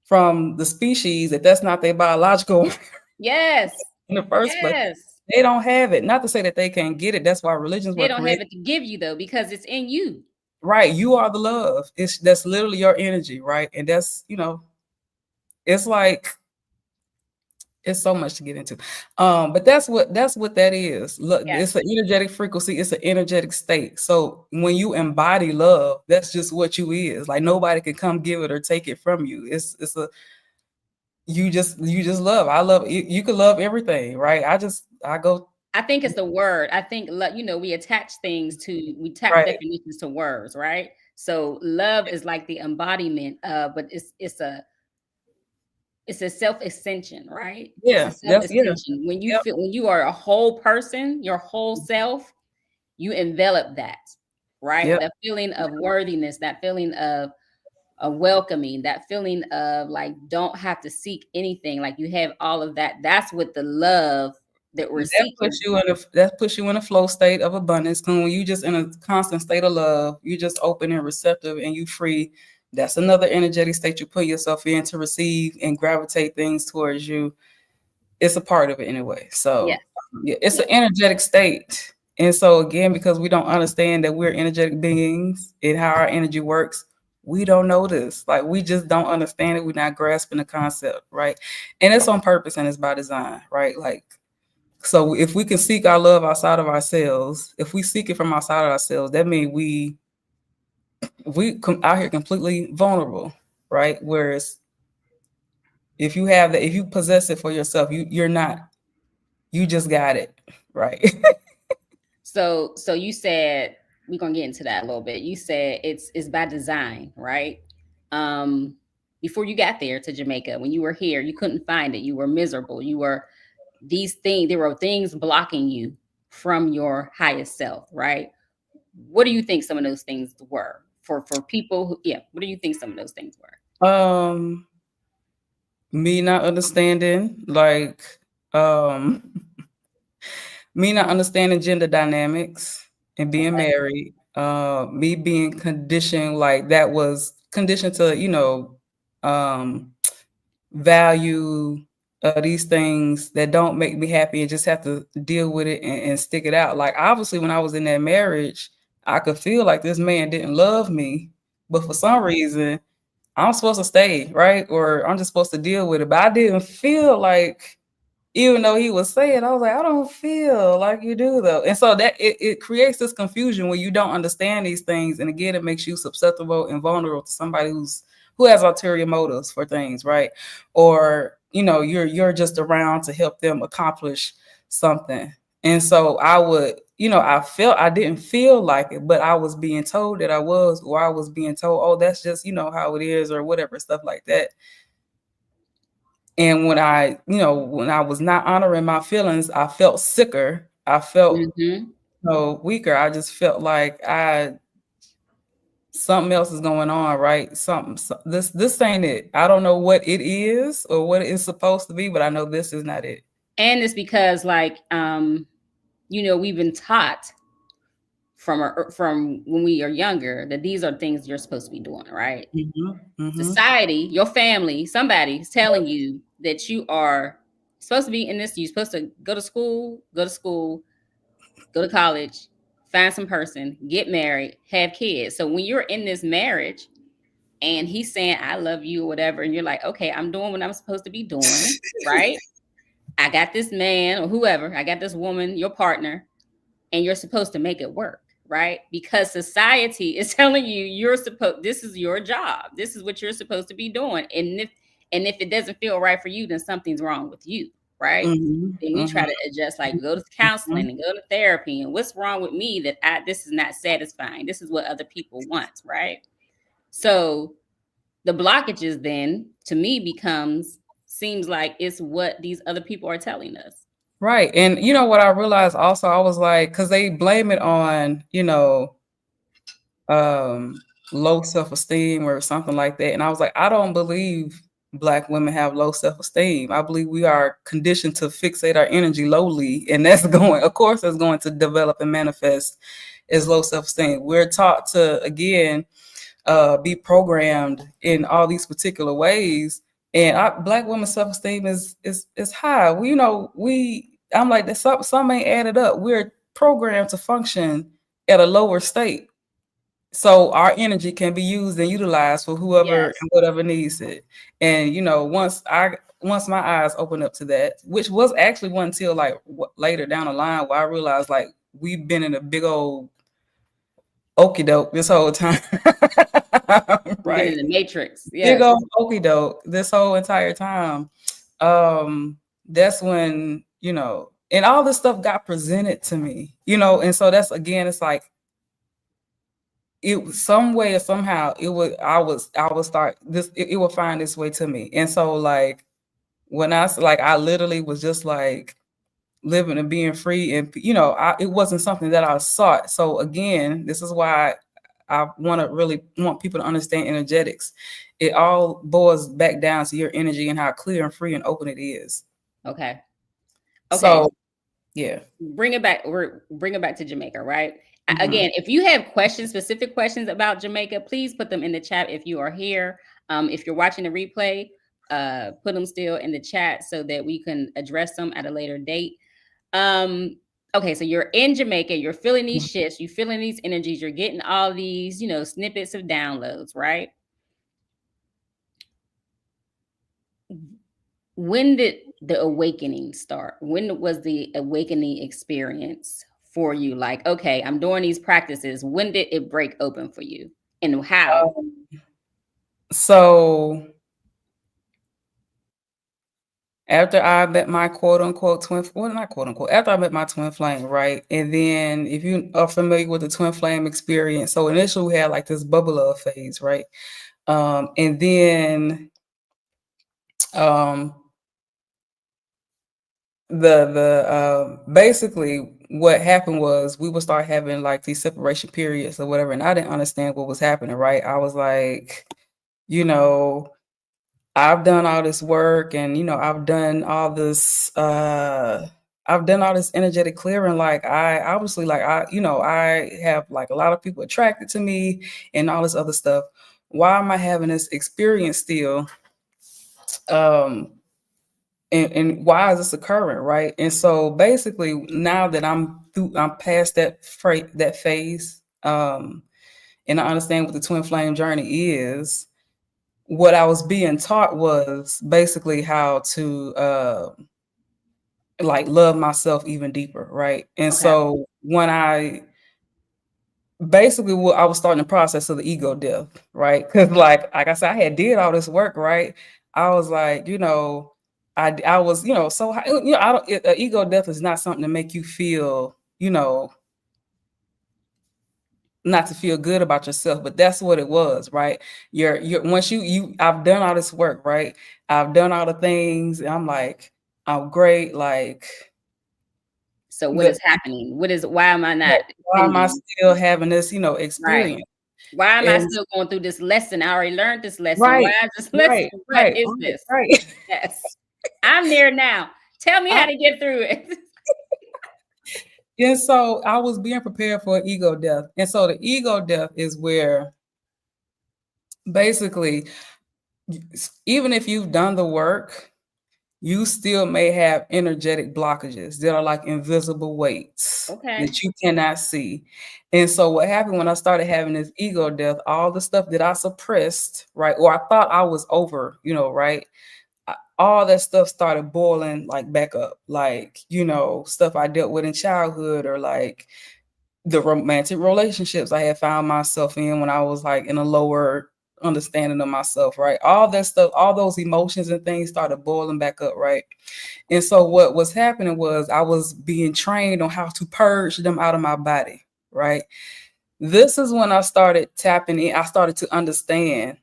from the species that's not their biological Yes. in the first place, Yes. they don't have it. Not to say that they can't get it. That's why religions They were don't have created. it to give you though, because it's in you. Right. You are the love. That's literally your energy, right? And that's, it's like It's so much to get into. But that's what that is. Look, Yeah. it's an energetic frequency, it's an energetic state. So when you embody love, that's just what you is. Like nobody can come give it or take it from you. It's a you just love. I love you, you can love everything, right? I go I think it's the word. I think we attach things to we attach right. definitions to words, right? So love is like the embodiment of, but it's a self extension, right? It's a Yeah, self that's yeah. extension. When you Yep. feel when you are a whole person, your whole self, you envelop that, right? Yep. The feeling of worthiness, that feeling of welcoming, that feeling of like don't have to seek anything, like you have all of that. That's what the love that we're seeking. That puts you in a flow state of abundance. 'Cause when you just in a constant state of love, you just open and receptive and you free. That's another energetic state you put yourself in to receive and gravitate things towards you. It's a part of it anyway. Yes. So yeah, it's Yeah. an energetic state. And so again, because we don't understand that we're energetic beings and how our energy works, we don't know this. Like we just don't understand it. We're not grasping the concept, right? And it's on purpose and it's by design, right? Like so if we can seek our love outside of ourselves, if we seek it from outside of ourselves, that means we come out here completely vulnerable, right? Whereas if you have that, if you possess it for yourself, you're not, you just got it, right? So you said we're gonna get into that a little bit. You said it's by design, right? Um, Before you got there to Jamaica, when you were here, you couldn't find it. You were miserable. You were these things. There were things blocking you from your highest self, right? What do you think some of those things were for people who? Yeah, what do you think some of those things were? um, me not understanding, like, um, me not understanding gender dynamics and being Okay. married, me being conditioned, like that was conditioned to, value these things that don't make me happy and just have to deal with it and stick it out. Like obviously when I was in that marriage, I could feel like this man didn't love me, but for some reason I'm supposed to stay, right? Or I'm just supposed to deal with it. But I didn't feel like, even though he was saying, I was like, I don't feel like you do though. And so that it creates this confusion when you don't understand these things. And again, it makes you susceptible and vulnerable to somebody who has ulterior motives for things, right? Or, you're just around to help them accomplish something. And so I would, I didn't feel like it, but I was being told that I was, or I was being told, oh, that's just, how it is, or whatever, stuff like that. And when I was not honoring my feelings, I felt sicker. I felt Mm-hmm. weaker. I just felt like something else is going on, right? This ain't it. I don't know what it is or what it's supposed to be, but I know this is not it. And it's because we've been taught from when we are younger that these are things you're supposed to be doing, right? Mhm, mhm. Society, your family, somebody's telling you that you are supposed to be in this. You're supposed to go to college, find some person, get married, have kids. So when you're in this marriage and he's saying I love you or whatever, and you're like, okay, I'm doing what I'm supposed to be doing, right? I got this man or whoever, I got this woman, your partner, and you're supposed to make it work, right? Because society is telling you this is your job, this is what you're supposed to be doing, and if it doesn't feel right for you, then something's wrong with you, right? Mhm, Then we try mhm, to adjust, like go to mhm. counseling and go to therapy, and what's wrong with me that this is not satisfying, this is what other people want, right? So the blockages then to me seems like it's what these other people are telling us. Right. And you know what I realized also, I was like, because they blame it on, um, low self-esteem or something like that. And I was like, I don't believe Black women have low self-esteem. I believe we are conditioned to fixate our energy lowly, and that's going, of course, that's going to develop and manifest as low self-esteem. We're taught to again be programmed in all these particular ways, and Black women's self-esteem is high. I'm like that. Some ain't added up. We're programmed to function at a lower state so our energy can be used and utilized for whoever Yes. and whatever needs it. And once once my eyes opened up to that, which was actually one until like later down the line where I realized like we've been in a big old okie doke this whole time. Been in Right. the matrix. Big Yes. old okie doke this whole entire time. That's when, and all this stuff got presented to me, and so that's again, it's like it some way or somehow I would start this, it would find its way to me. And so like when I literally was just like living and being free, and it wasn't something that I sought. So again, this is why I really want people to understand energetics. It all boils back down to your energy and how clear and free and open it is. Okay. Okay. So yeah. Bring it back. We're bring it back to Jamaica, right? Mhm. Again, if you have questions, specific questions about Jamaica, please put them in the chat if you are here. If you're watching the replay, put them still in the chat so that we can address them at a later date. Okay, so you're in Jamaica, you're feeling these shifts, you're feeling these energies, you're getting all these, snippets of downloads, right? When did the awakening start? When was the awakening experience for you? Like, okay, I'm doing these practices. When did it break open for you, and how? So after I met my quote unquote twin, well, not quote unquote, after I met my twin flame, right? And then if you are familiar with the twin flame experience, so initially we had like this bubble up phase, right? And then um the basically what happened was we would start having like these separation periods or whatever, and I didn't understand what was happening, right? I was like, you know, I've done all this work, and I've done all this energetic clearing. Like I obviously, like I have like a lot of people attracted to me and all this other stuff. Why am I having this experience still? Um and why is this occurring, right? And so basically now that I'm past that phase, and I understand what the twin flame journey is. What I was being taught was basically how to like love myself even deeper, right? And Okay. so when I basically what I was starting the process of the ego death, right? Because like I said, I had did all this work, right? I was like, I was, so I don't. Ego death is not something to make you feel, not to feel good about yourself, but that's what it was, right? You're once I've done all this work, right? I've done all the things, and I'm like, I'm great. Like So what the is happening? Why am I not why am I ascending? still having this, Right. experience? Why am I And still going through this lesson? I already learned this lesson. Why right, is this lesson? right, What right, is right, this? right. Yes. I'm there now. Tell me how to get through it. And so I was being prepared for ego death. And so the ego death is where basically, even if you've done the work, you still may have energetic blockages that are like invisible weights Okay. that you cannot see. And so what happened when I started having this ego death, all the stuff that I suppressed, right? Or I thought I was over, right? All that stuff started boiling like back up, like, stuff I dealt with in childhood, or like the romantic relationships I had found myself in when I was like in a lower understanding of myself, right? All that stuff, all those emotions and things started boiling back up, right? And so what was happening was I was being trained on how to purge them out of my body, right? This is when I started tapping in. I started to understand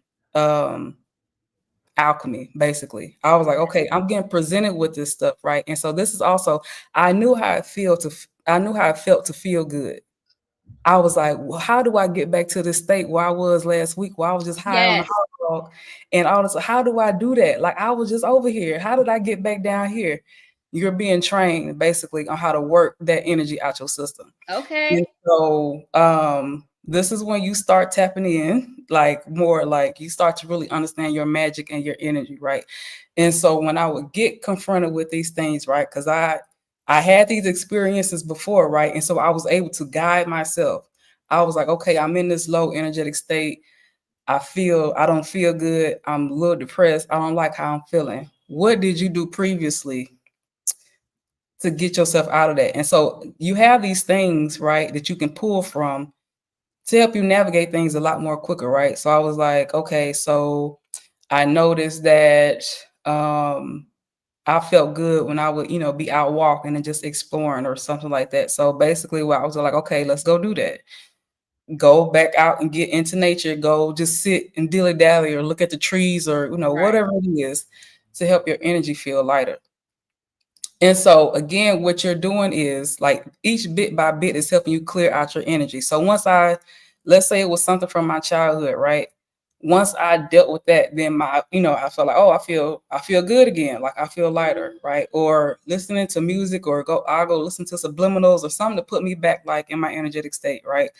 alchemy, basically. I was like, okay, I'm getting presented with this stuff, right? And so this is also, I knew how it felt to feel good. I was like, well, how do I get back to this state where I was last week, where I was just high on the Yes. hot dog and all this? How do I do that? Like, I was just over here. How did I get back down here? You're being trained basically on how to work that energy out your system. And Okay. so this is when you start tapping in, like more like you start to really understand your magic and your energy, right? And so when I would get confronted with these things, right? Because I had these experiences before, right? And so I was able to guide myself. I was like, okay, I'm in this low energetic state. I don't feel good. I'm a little depressed. I don't like how I'm feeling. what did you do previously to get yourself out of that? And so you have these things, right, that you can pull from to help you navigate things a lot more quicker, right? So I was like, okay, so I noticed that I felt good when I would, be out walking and just exploring or something like that. So basically, what I was like, okay, let's go do that. Go back out and get into nature. Go just sit and dilly dally or look at the trees or Right. whatever it is to help your energy feel lighter. And so again, what you're doing is like each bit by bit is helping you clear out your energy. So let's say it was something from my childhood, right? Once I dealt with that, then I felt like, oh, I feel good again. Like I feel lighter, right? Or listening to music I'll go listen to subliminals or something to put me back like in my energetic state, right?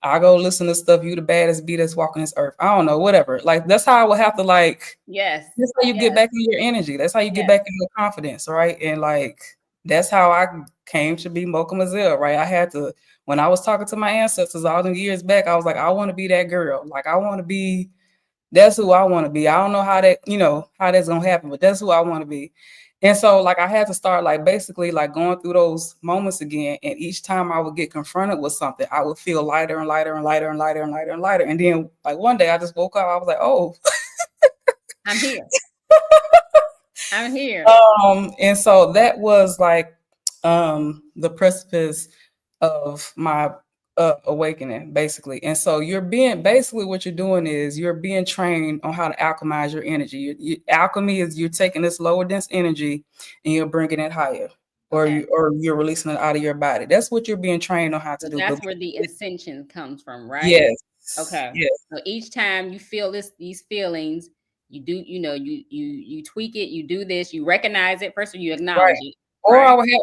I go listen to stuff, you the baddest bee that's walking this earth. I don't know, whatever. Like that's how I would have to Yes. that's how you get Yes. back in your energy. That's how you get Yes. back in your confidence, right? And like that's how I came to be Mocha Moizelle I, right? I had to when I was talking to my ancestors all them years back, I was like, I want to be that girl. Like I want to be that's who I want to be. I don't know how that's gonna happen, but that's who I want to be. And so like I had to start like basically like going through those moments again. And each time I would get confronted with something, I would feel lighter and lighter and lighter and lighter and lighter and lighter. And then like one day I just woke up, I was like, oh, I'm here. I'm here. and so that was like the precipice of my awakening, basically. And so basically what you're doing is you're being trained on how to alchemize your energy. Alchemy is you're taking this lower dense energy and you're bringing it higher, Okay. or you're releasing it out of your body. That's what you're being trained on how to So do. But that's where the ascension comes from, right? yes, Okay. yes, So each time you feel these feelings, you do, you tweak it, you do this, you recognize it first, or you right. acknowledge it, Or I right? would have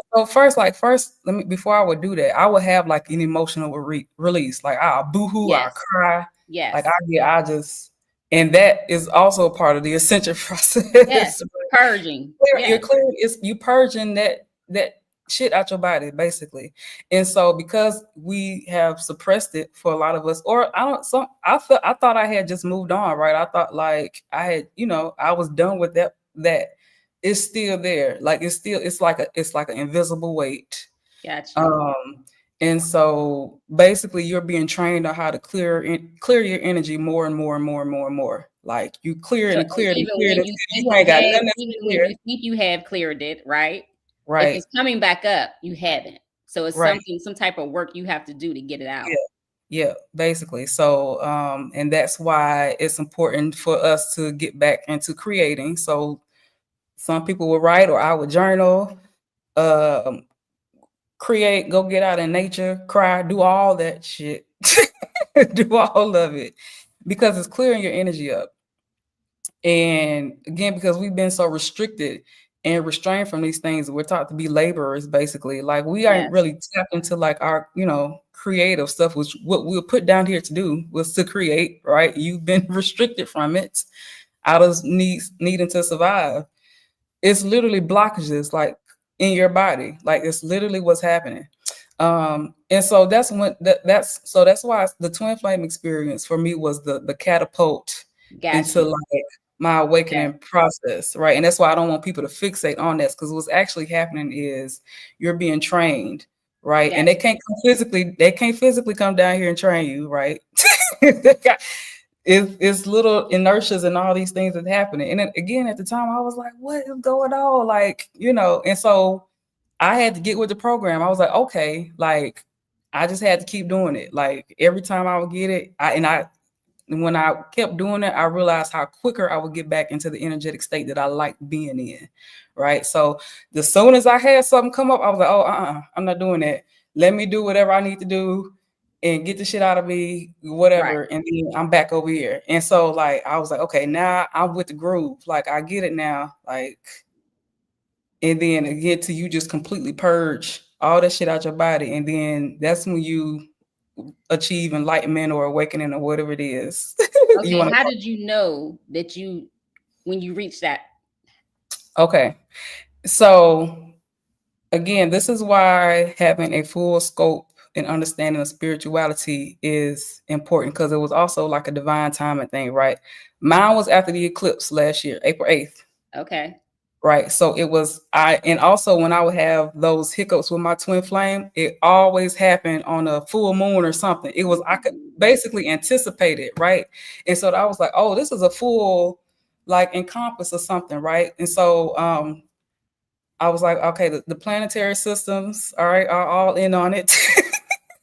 let me before I would do that, I would have like an emotional release. Like I'll boohoo, I'll Yes. cry, like Yes. I just and that is also part of the ascension Yes. process. Purging. You're Yes. clearing it's you purging that shit out your body, basically. And so because we have suppressed it for a lot of us, or I thought I had just moved on, right? I thought like I had, I was done with that. It's still there. Like it's like an invisible weight. Got you. Um and so basically you're being trained on how to clear your energy more and more and more and more and more. Like you clear it So and clear it and even clear it when until you think you you ain't got have, nothing else to even when clear. you think you have cleared it, right? If Right. it's coming back up, you haven't. So it's Right. some type of work you have to do to get it Yeah. out. Yeah, basically. So, and that's why it's important for us to get back into creating. So, some people will write, or I would journal, um, create, go get out in nature, cry, do all that shit, do all of it, because it's clearing your energy up. And again, because we've been so restricted and restrained from these things, we're taught to be laborers, basically. Like we aren't Yes. really tapped into like our, creative stuff, which what we were put down here to do was to create, right? You've been restricted from it out of needing to survive. It's literally blockages like in your body. Like it's literally what's happening. And so that's why the twin flame experience for me was the catapult Got into you. like my Yes. awakening process, right? And that's why I don't want people to fixate on this, because what's actually happening is you're being trained, right? And Yes. they can't physically come down here and train you, right? They got- it's little inertias and all these things that's happening. And then again, at the time, I was like, what is going on? Like, and so I had to get with the program. I was like, okay, like I just had to keep doing it. Like every time I would get it, and when I kept doing it, I realized how quicker I would get back into the energetic state that I like being in. Right. So the soon as I had something come up, I was like, oh, I'm not doing that. Let me do whatever I need to do and get the shit out of me, Right. whatever. And then I'm back over here. And so like I was like, okay, now I'm with the groove. Like I get it now. Like, and then again till you just completely purge all that shit out your body. And then that's when you achieve enlightenment or awakening or whatever it is you Okay. want to How call did you know that when you reached that? it. Okay. So again, this is why having a full scope and understanding of spirituality is important, because it was also like a divine timing thing, right? Mine was after the eclipse last year, April 8th. Okay. Right. So it was and also when I would have those hiccups with my twin flame, it always happened on a full moon or something. It was, I could basically anticipate it, right? And so I was like, oh, this is a full like encompass or something, right? And so I was like, okay, the planetary systems, all right, are all in on it.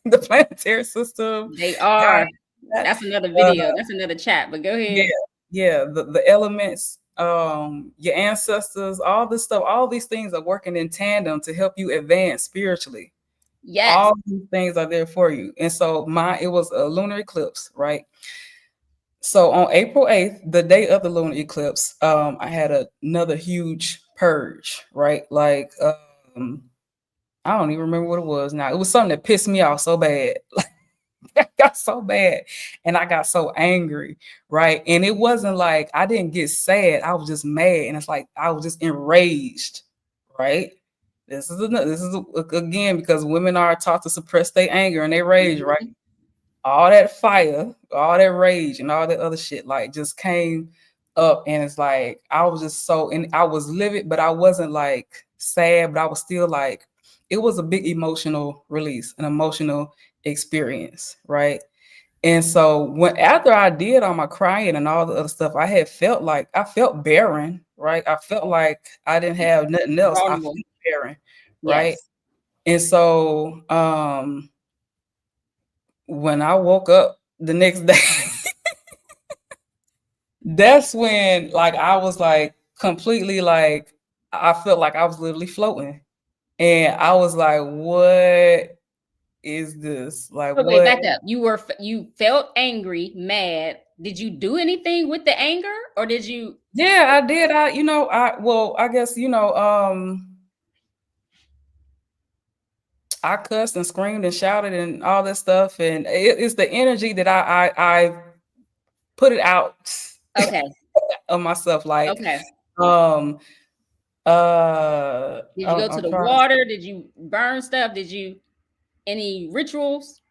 The planetary system, They are. God, That's another uh, video. That's another chat. But go yeah, ahead. yeah, the elements, your ancestors, all this stuff, all these things are working in tandem to help you advance spiritually. Yes. All these things are there for you. And so it was a lunar eclipse, right? So on April 8th, the day of the lunar eclipse, I had another huge purge, right? Like I don't even remember what it was now. It was something that pissed me off so bad. I got so bad and I got so angry, right? And it wasn't like I didn't get sad. I was just mad, and it's like I was just enraged, right? This is again because women are taught to suppress their anger and their rage, right? Mhm. All that fire, all that rage, and all that other shit like just came up, and it's like I was just so, and I was livid, but I wasn't like sad, but I was still like, it was a big emotional release, an emotional experience, right? And so when after I did all my crying and all the other stuff, I felt barren, right? I felt like I didn't have nothing else. I felt Vulnerable. barren, right? Yes. And so when I woke up the next day, that's when like I was like completely like I felt like I was literally floating. And I was like, what is this? Like Wait, wait, what? back up. You felt angry, mad. Did you do anything with the anger, or did you? Yeah, I did. I guess, I cussed and screamed and shouted and all that stuff. And it's the energy that I put it out Okay. of myself. Like, Okay. um, Did you go to I'm the trying. water? Did you burn stuff? Did you any rituals?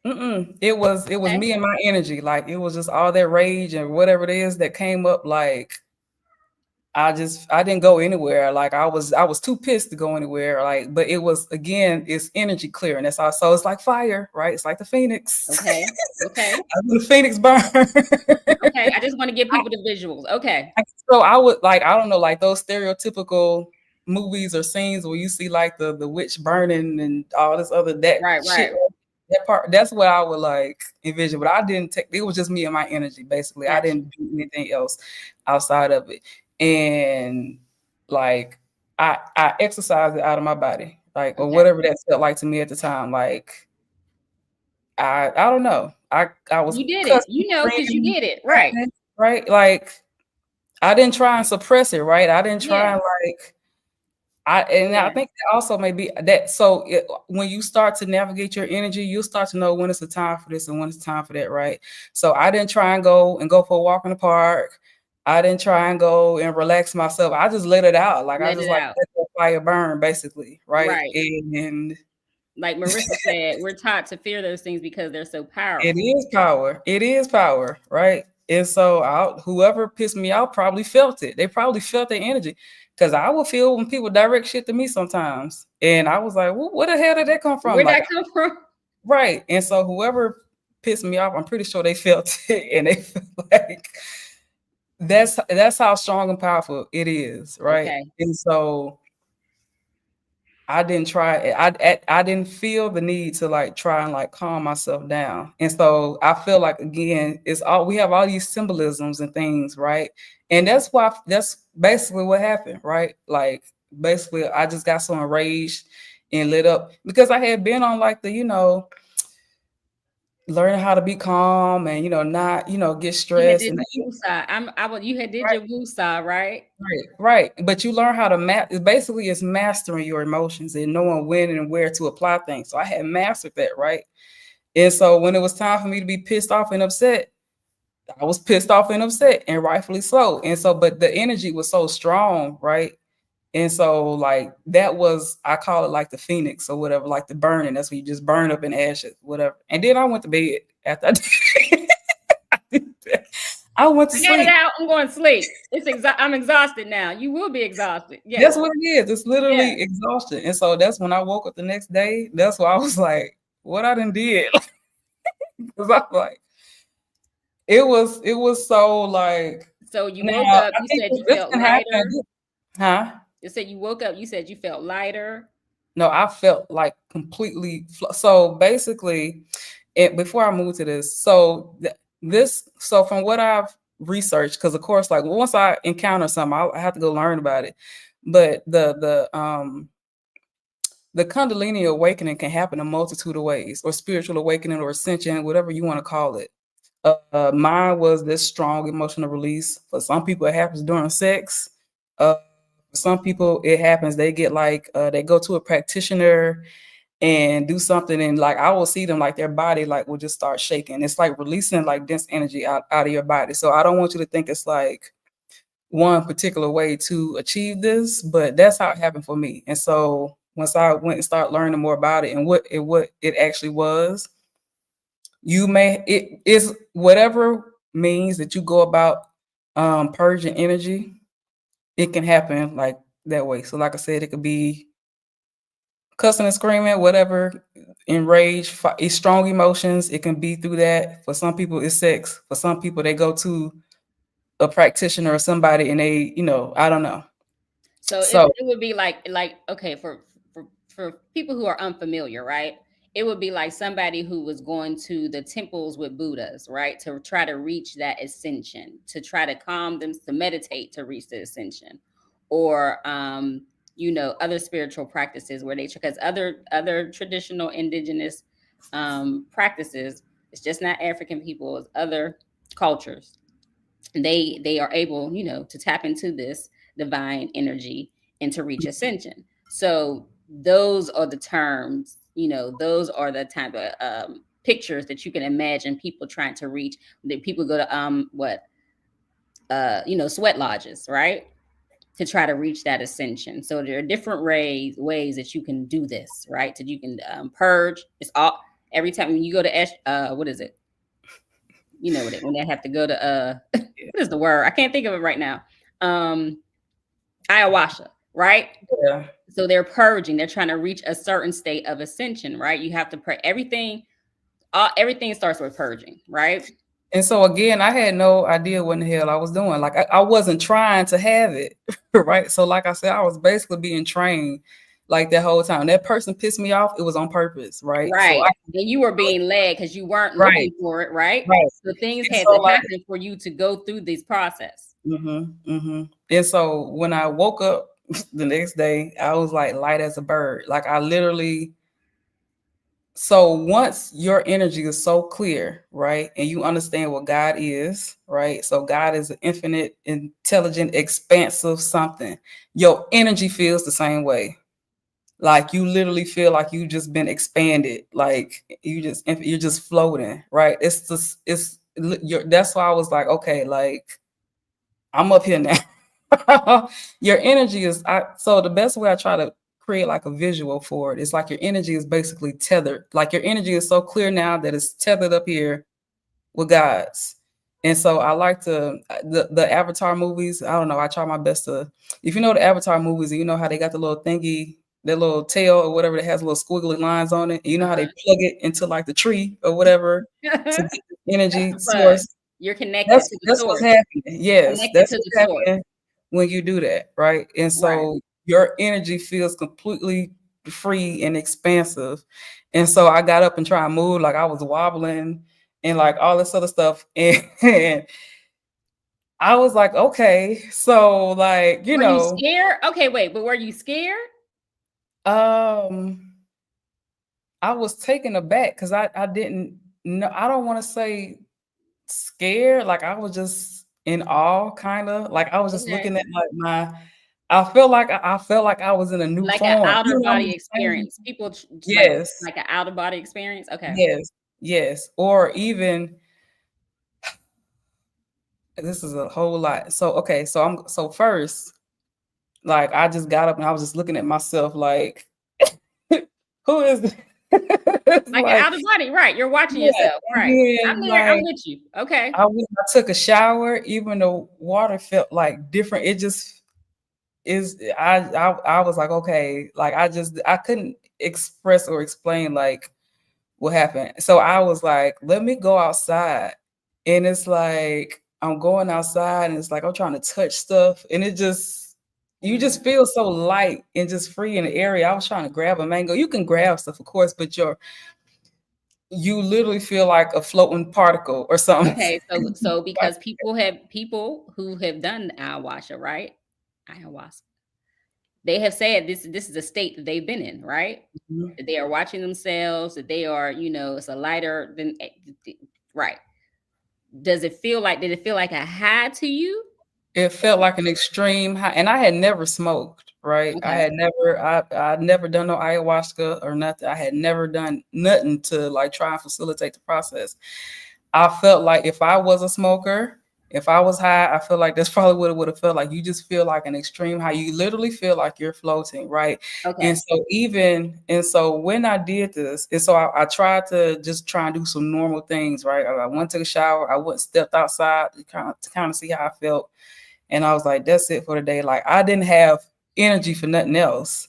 It was Okay. me and my energy. Like it was just all that rage and whatever it is that came up. Like I didn't go anywhere. Like I was too pissed to go anywhere. Like, but it was again, it's energy clearing. That's all. So it's like fire, right? It's like the phoenix. Okay. Okay. The phoenix burn. Okay. I just want to give people the visuals. Okay. So I would like, I don't know, like those stereotypical movies or scenes where you see like the witch burning and all this other that Right. shit. Right. That part, that's what I would like envision. But I didn't take, it was just me and my energy, basically. I Gotcha. didn't do anything else outside of it. And like I exercised it out of my body, like, or Okay. whatever that felt like to me at the time. Like I don't know. I was You did it. cussing, You know, because you screaming, did it. Right. right? Like I didn't try and suppress it, right? I didn't try Yeah. and like I Yeah. think that also may be that. So when you start to navigate your energy, you'll start to know when it's a time for this and when it's time for that, right? So I didn't try and go for a walk in the park. I didn't try and go and relax myself. I just let it out. Like I Let just it like out. let the fire burn, basically, right? Right. And Like Marissa said, we're taught to fear those things because they're so it powerful. is power. It is power, right? And so whoever pissed me off probably felt it. They probably felt the energy. Because I will feel when people direct shit to me sometimes. And I was like, well, where the hell did that come from? Where'd Like, that come from? right. And so whoever pissed me off, I'm pretty sure they felt it. And they feel like that's how strong and powerful it is, right? Okay. And so I didn't try. I didn't feel the need to like try and like calm myself down. And so I feel like again, it's all we have all these symbolisms and things, right? And that's basically what happened, right? Like basically, I just got so enraged and lit up because I had been on like the learning how to be calm and not get You had stressed did and the woosah. You had did right. your woosah, right? Right, right. But you learn how to basically it's mastering your emotions and knowing when and where to apply things. So I had mastered that, right? And so when it was time for me to be pissed off and upset, I was pissed off and upset, and rightfully so. And so, but the energy was so strong, right? And so, like, that was, I call it like the phoenix or whatever, like the burning. That's when you just burn up in ashes, whatever. And then I went to bed after I did that. I went to I got it sleep. out. I'm going to sleep. I'm exhausted now. You will be exhausted. That's Yes. what it is. It's literally Yes. exhaustion. And so that's when I woke up the next day. That's why I was like, what I done did. Because I'm like, it was so like So you woke now up, I you think said you this felt can happen. lighter. Huh? You said you woke up, you said you felt lighter. No, I felt like completely so basically before I moved to this, so so from what I've researched, because of course, like once I encounter something, I have to go learn about it. But the Kundalini awakening can happen a multitude of ways, or spiritual awakening, or ascension, whatever you want to call it. Mine was this strong emotional release. For some people, it happens during sex. For some people, it happens. They get like they go to a practitioner and do something, and like I will see them like their body like will just start shaking. It's like releasing like dense energy out of your body. So I don't want you to think it's like one particular way to achieve this, but that's how it happened for me. And so once I went and started learning more about it and what it actually was, it is whatever means that you go about purging energy, it can happen like that way. So like I said, it could be cussing and screaming, whatever, enraged, it's strong emotions. It can be through that. For some people, it's sex. For some people, they go to a practitioner or somebody and they, I don't know. So So it would be like okay, for people who are unfamiliar, right? It would be like somebody who was going to the temples with Buddhas, right? To try to reach that ascension, to try to calm them, to meditate to reach the ascension. Or other spiritual practices where they, because other traditional indigenous practices, it's just not African people, it's other cultures, they are able, to tap into this divine energy and to reach ascension. So those are the terms, those are the type of pictures that you can imagine people trying to reach. That people go to sweat lodges, right, to try to reach that ascension. So there are different ways that you can do this, right? That you can purge. It's all every time when you go to what is it? When they have to go to what is the word? I can't think of it right now. Um, ayahuasca, right? yeah. So they're purging. They're trying to reach a certain state of ascension, right? You have to pray. Everything starts with purging, right? And so again, I had no idea what in the hell I was doing. Like I wasn't trying to have it, right? So like I said, I was basically being trained like that whole time. That person pissed me off. It was on purpose, right? So Right. And you were being led because you weren't right, looking for it, right? right. So things And had so to like, happen for you to go through this process. And so when I woke up the next day, I was like light as a bird. Like I literally. So once your energy is so clear, right, and you understand what God is, right? So God is an infinite, intelligent, expansive something. Your energy feels the same way. Like you literally feel like you just been expanded. Like you're just floating, right? That's why I was like, okay, like I'm up here now. Your energy is so the best way I try to create like a visual for it is like your energy is basically tethered. Like your energy is so clear now that it's tethered up here with God's. And so I like the Avatar movies. I don't know. I try my best to, if you know the Avatar movies and you know how they got the little thingy, their little tail or whatever that has little squiggly lines on it. And you know how they plug it into like the tree or whatever to That's get the energy the fun. source. You're connected That's to the that's what's source. happening. Yes, Connected that's to the what's source. happening when you do that, right? And Right. so your energy feels completely free and expansive. And so I got up and tried to move like I was wobbling and like all this other stuff. And I was like, okay, so like, Were you scared? Okay, wait, but were you scared? um, I was taken aback because I didn't know. I don't want to say scared, like I was just in awe, kind of like I was just Okay. looking at like I felt like I was in a new Like an form. outer You know what body I'm saying? experience. People Yes, like an outer body experience. Okay. yes, yes. Or even this is a whole lot. So okay, so first, like I just got up and I was just looking at myself like, who is this? It's Like an like, out of body, right? You're watching yeah, yourself, and right? I'm then there. I'm like with you. Okay. I took a shower, even though water felt like different. It just is I was like, okay, like I couldn't express or explain like what happened. So I was like, let me go outside. And it's like I'm going outside and it's like I'm trying to touch stuff and it just you Mm. just feel so light and just free in the area. I was trying to grab a mango. You can grab stuff, of course, but you literally feel like a floating particle or something. Okay. So Like, because people who have done ayahuasca, right? Ayahuasca. They have said this is a state that they've been in, right? mhm. That they are watching themselves, that they are, it's a lighter than right. Did it feel like a high to you? It felt like an extreme high, and I had never smoked, right? Okay. I'd never done no ayahuasca or nothing. I had never done nothing to like try and facilitate the process. I felt like if I was a smoker, if I was high, I feel like that's probably what it would have felt like. You just feel like an extreme high. You literally feel like you're floating, right? Okay. And so when I did this, and so I tried to just try and do some normal things, right? I went to the shower, I went stepped outside to kind of see how I felt. And I was like, that's it for the day. Like I didn't have energy for nothing else.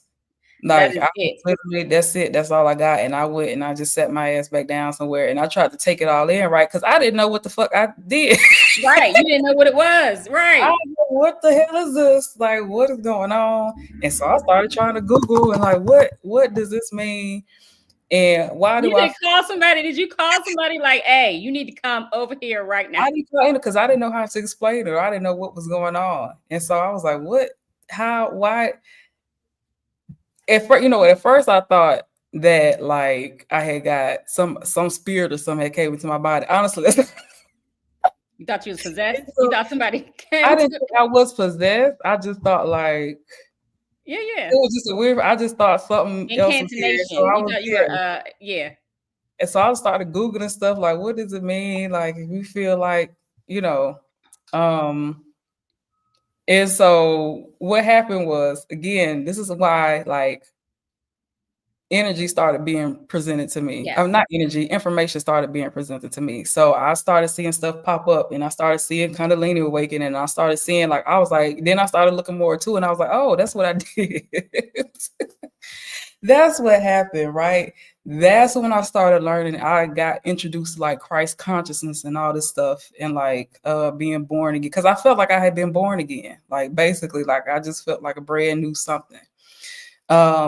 That Like is I was it. literally, that's it. That's all I got. And I went and I just sat my ass back down somewhere and I tried to take it all in, right? Because I didn't know what the fuck I did. Right. You didn't know what it was. I Right. was like, what the hell is this? Like, what is going on? And so I started trying to Google and like, what does this mean? And why You do I didn't call somebody. Did you call somebody like, hey, you need to come over here right now? I didn't explain it because I didn't know how to explain it or I didn't know what was going on. And so I was like, what? How? Why? At first, at first I thought that like I had got some spirit or something had came into my body. Honestly, You thought you was possessed? You so thought somebody I came didn't to think I was possessed. I just thought like Yeah, yeah. it was just a weird. I just thought something else was here. So Incantation. I You was thought you were yeah. yeah. And so I started googling stuff like, what does it mean? Like if you feel like you know, um, and so what happened was again, this is why like energy started being presented to me. Yes. Not energy, information started being presented to me. So I started seeing stuff pop up and I started seeing Kundalini Awakening and I started seeing like I was like, then I started looking more too and I was like, oh, that's what I did. That's what happened, right? That's when I started learning. I got introduced to like Christ consciousness and all this stuff and like being born again. Cause I felt like I had been born again. Like basically, like I just felt like a brand new something.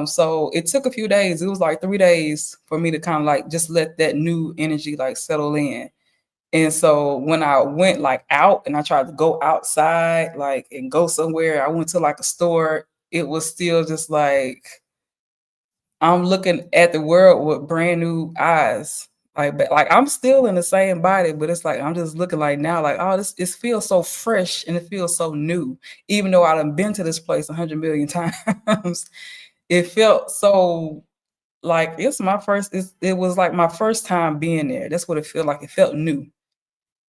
So it took a few days. It was like 3 days for me to kind of like just let that new energy like settle in. And so when I went like out and I tried to go outside, like and go somewhere, I went to like a store, it was still just like I'm looking at the world with brand new eyes. Like I'm still in the same body, but it's like I'm just looking like now, like, oh, this it feels so fresh and it feels so new, even though I've been to this place 100 million times. It felt so like it was like my first time being there. That's what it felt like. It felt new.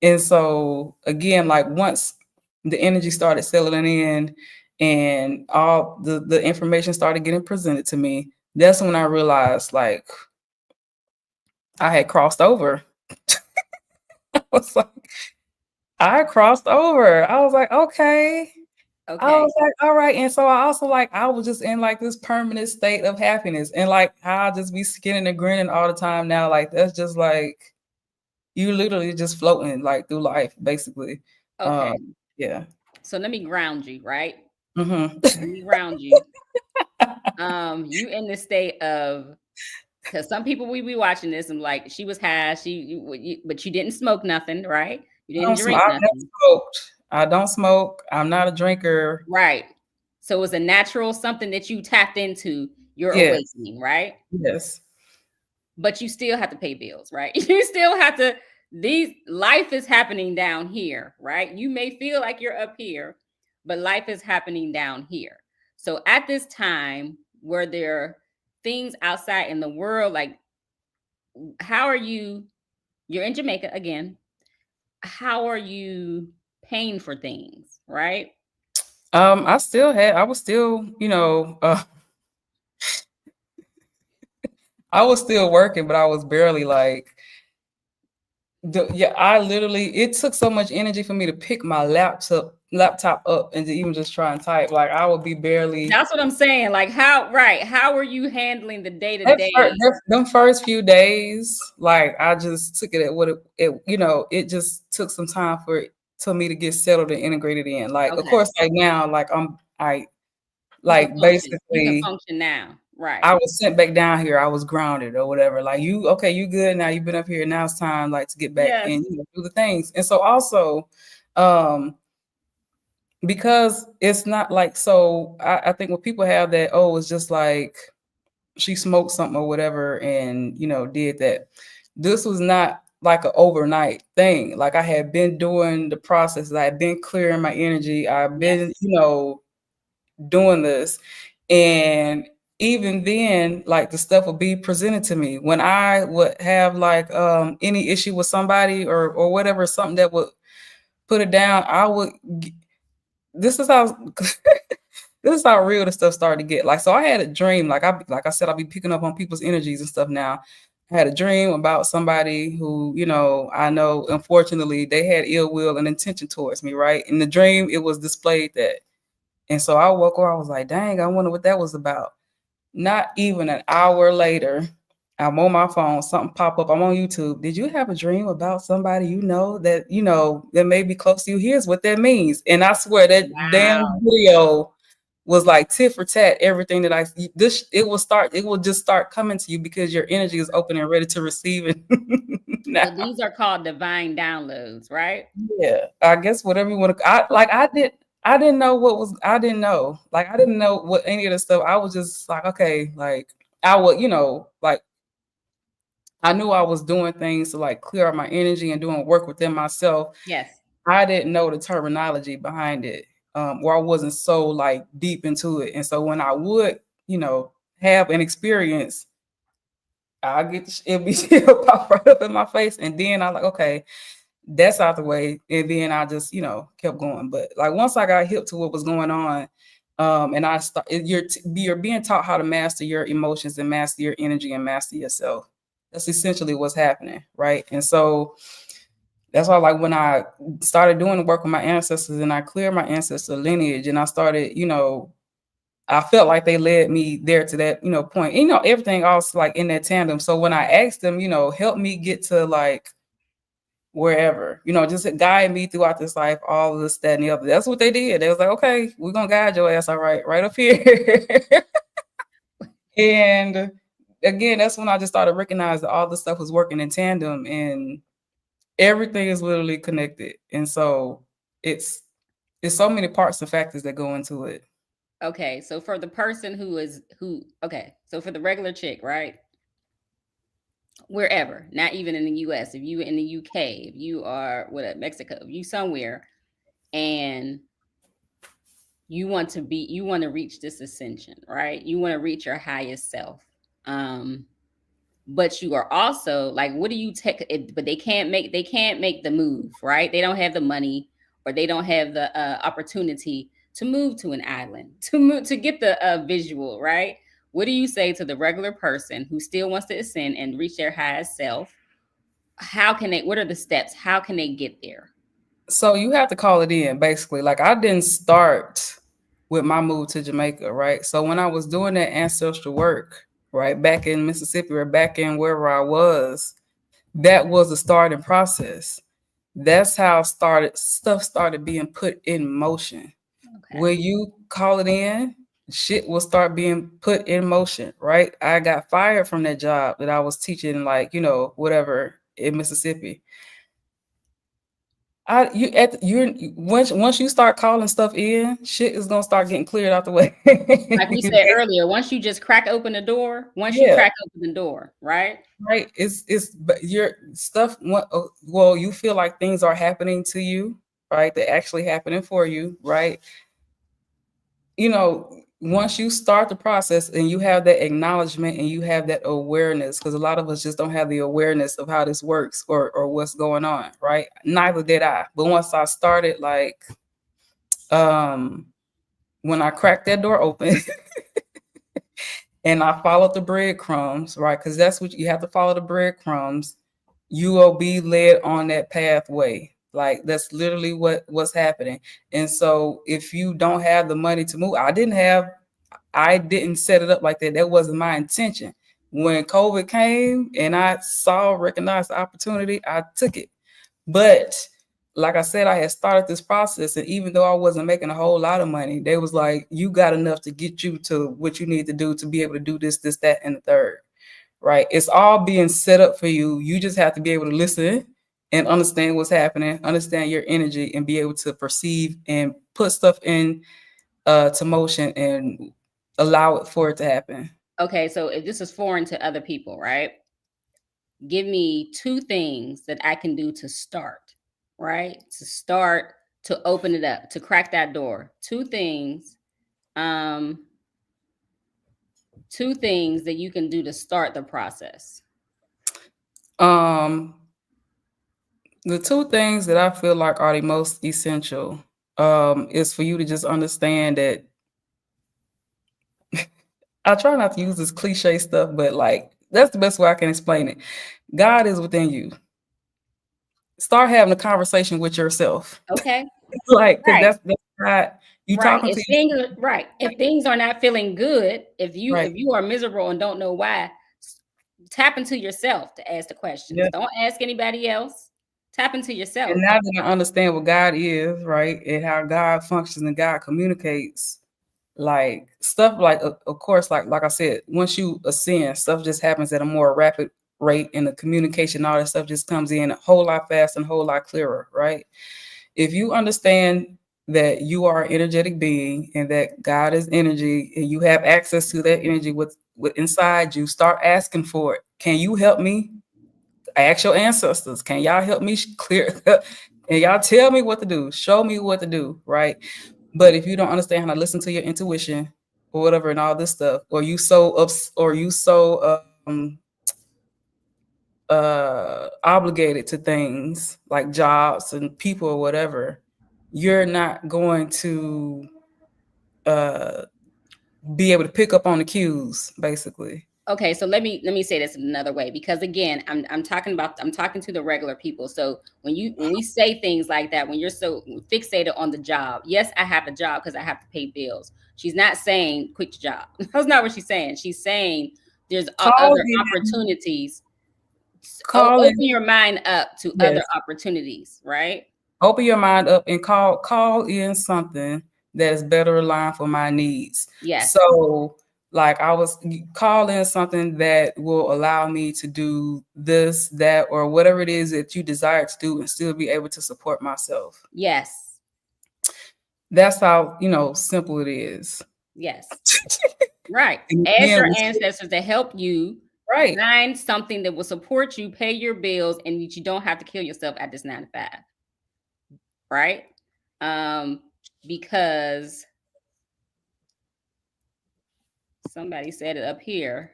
And so again, like once the energy started settling in and all the information started getting presented to me, that's when I realized like I had crossed over. I was like, I crossed over. I was like, okay. I Okay. was like, all right. And so I also like I was just in like this permanent state of happiness. And like I'll just be skinning and grinning all the time now. Like that's just like you literally just floating like through life, basically. Okay. Um, yeah. So let me ground you, right? Mhm. Let me ground you. You in the state of because some people we be watching this and like she was high, but you didn't smoke nothing, right? You didn't drink I've never nothing, smoked. I don't smoke. I'm not a drinker. right? So it was a natural something that you tapped into your Yes, awakening, right? yes. But you still have to pay bills, right? You still have to these life is happening down here, right? You may feel like you're up here, but life is happening down here. So at this time, were there things outside in the world like how are you're in Jamaica again. How are you paying for things, right? I was still, I was still working, but I was barely like yeah, I literally it took so much energy for me to pick my laptop up and to even just try and type. Like I would be barely That's what I'm saying. Like how right? How are you handling the day to that first, day? them first few days, like I just took it at what it just took some time for it to me to get settled and integrated in. Like, of Okay, course, like now, like I you can like function. You can basically function now, right? I was sent back down here. I was grounded or whatever. Like you, okay, you good now. You've been up here. Now it's time like to get back Yes. and do the things. And so also, um, because it's not like so. I think when people have that, oh, it's just like she smoked something or whatever, and did that. This was not like an overnight thing. Like I had been doing the process. I had been clearing my energy. I've been, Yes. doing this. And even then, like the stuff would be presented to me when I would have like any issue with somebody or whatever, something that would put it down. This is how this is how real the stuff started to get. Like, so I had a dream. Like I said, I'll be picking up on people's energies and stuff now. I had a dream about somebody who, I know unfortunately they had ill will and intention towards me, right? In the dream, it was displayed that. And so I woke up, I was like, dang, I wonder what that was about. Not even an hour later, I'm on my phone, something pop up. I'm on YouTube. Did you have a dream about somebody that may be close to you? Here's what that means. And I swear that damn Wow. video was like tit for tat, everything that it will just start coming to you because your energy is open and ready to receive it So now. these are called divine downloads, right? Yeah, I guess whatever you want to. I didn't know what was. I didn't know. Like I didn't know what any of the stuff. I was just like, okay, like I would, like I knew I was doing things to like clear out my energy and doing work within myself. Yes. I didn't know the terminology behind it, or I wasn't so like deep into it. And so when I would, have an experience, I get it'll be it'll pop right up in my face, and then I like, okay, that's out the way. And then I just, kept going. But like once I got hip to what was going on, and you're being taught how to master your emotions and master your energy and master yourself. That's essentially what's happening, right? And so that's why, like, when I started doing the work with my ancestors and I cleared my ancestor lineage, and I started, I felt like they led me there to that, point. Everything else like in that tandem. So when I asked them, help me get to like wherever, just guide me throughout this life, all of this, that, and the other. That's what they did. They was like, okay, we're gonna guide your ass, all right up here. And again, that's when I just started recognizing that all this stuff was working in tandem and everything is literally connected. And so it's so many parts and factors that go into it. Okay. So for the person okay. So for the regular chick, right? Wherever, not even in the US, if you in the UK, if you are Mexico, if you somewhere and you want to reach this ascension, right? You want to reach your highest self. Um but you are also like, what do you take it? But they can't make the move, right? They don't have the money or they don't have the opportunity to move to an island to get the visual, right? What do you say to the regular person who still wants to ascend and reach their highest self? How can they, what are the steps? How can they get there? So you have to call it in, basically. Like I didn't start with my move to Jamaica, right? So when I was doing that ancestral work, right, back in Mississippi or back in wherever I was, that was the starting process. That's how stuff started being put in motion. Okay. When you call it in, shit will start being put in motion, right? I got fired from that job that I was teaching, like, whatever in Mississippi. Once you start calling stuff in, shit is gonna start getting cleared out the way. Like we said earlier, once you just crack open the door, once you Yeah, crack open the door, right? right. It's but your stuff. Well, you feel like things are happening to you, right? They're actually happening for you, right? Once you start the process and you have that acknowledgement and you have that awareness, because a lot of us just don't have the awareness of how this works or what's going on, right? Neither did I. But once I started, like, when I cracked that door open, and I followed the breadcrumbs, right? Because that's what you have to follow, the breadcrumbs. You will be led on that pathway. Like that's literally what's happening. And so if you don't have the money to move, I didn't set it up like that. That wasn't my intention. When COVID came and I recognized the opportunity, I took it. But like I said, I had started this process, and even though I wasn't making a whole lot of money, they was like, "You got enough to get you to what you need to do to be able to do this, this, that, and the third." Right? It's all being set up for you. You just have to be able to listen and understand what's happening, understand your energy, and be able to perceive and put stuff in to motion and allow it for it to happen. Okay, so if this is foreign to other people, right? Give me two things that I can do to start, right? To start, to open it up, to crack that door. Um, two things that you can do to start the process. Um, the two things that I feel like are the most essential is for you to just understand that I try not to use this cliche stuff, but like that's the best way I can explain it. God is within you. Start having a conversation with yourself. Okay. Like, because Right. that's not you Right. talking to If yourself. things are right, if things are not feeling good, Right. if you are miserable and don't know why, tap into yourself to ask the questions. Yeah. Don't ask anybody else. Tap into And yourself. now that I understand what God is, right, and how God functions and God communicates, like stuff like of course, like I said, once you ascend, stuff just happens at a more rapid rate, and the communication, all that stuff just comes in a whole lot faster and a whole lot clearer, right? If you understand that you are an energetic being and that God is energy and you have access to that energy with inside you, start asking for it. Can you help me? Ask your ancestors. Can y'all help me clear? And y'all tell me what to do. Show me what to do, right? But if you don't understand how to listen to your intuition or whatever and all this stuff, or you so obligated to things like jobs and people or whatever, you're not going to uh, be able to pick up on the cues, basically. Okay, so let me say this another way, because again, I'm talking to the regular people. So when we say things like that, when you're so fixated on the job, yes, I have a job because I have to pay bills. She's not saying quit your job. That's not what she's saying. She's saying there's Call other in, opportunities. call Open in, your mind up to other yes. opportunities, right? Open your mind up and call in something that is better aligned for my needs. Yes. So like I was call in something that will allow me to do this, that, or whatever it is that you desire to do and still be able to support myself. Yes. That's how, simple it is. Yes. Right. And Ask again, your ancestors to help you right. find something that will support you, pay your bills, and that you don't have to kill yourself at this 9 to 5. Right? Um, because somebody said it up here.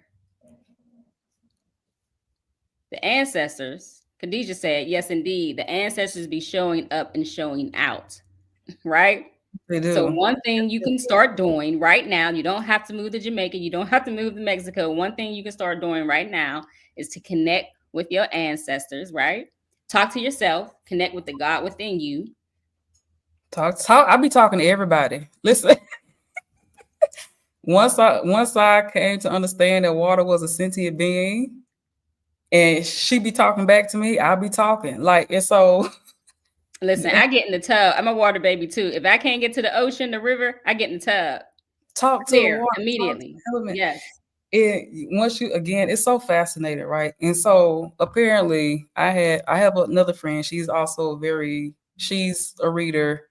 The ancestors, Khadijah said, yes, indeed. The ancestors be showing up and showing out. Right? They So do. one thing you can start doing right now, you don't have to move to Jamaica, you don't have to move to Mexico. One thing you can start doing right now is to connect with your ancestors, right? Talk to yourself, connect with the God within you. Talk. I be talking to everybody. Listen, once I came to understand that water was a sentient being, and she be talking back to me, I'll be talking. Like, and so Listen, I get in the tub. I'm a water baby too. If I can't get to the ocean, the river, I get in the tub. talk I'm to the there water, talk to immediately. the element. Yes. Once you again, it's so fascinating, right? And so apparently I have another friend. She's a reader,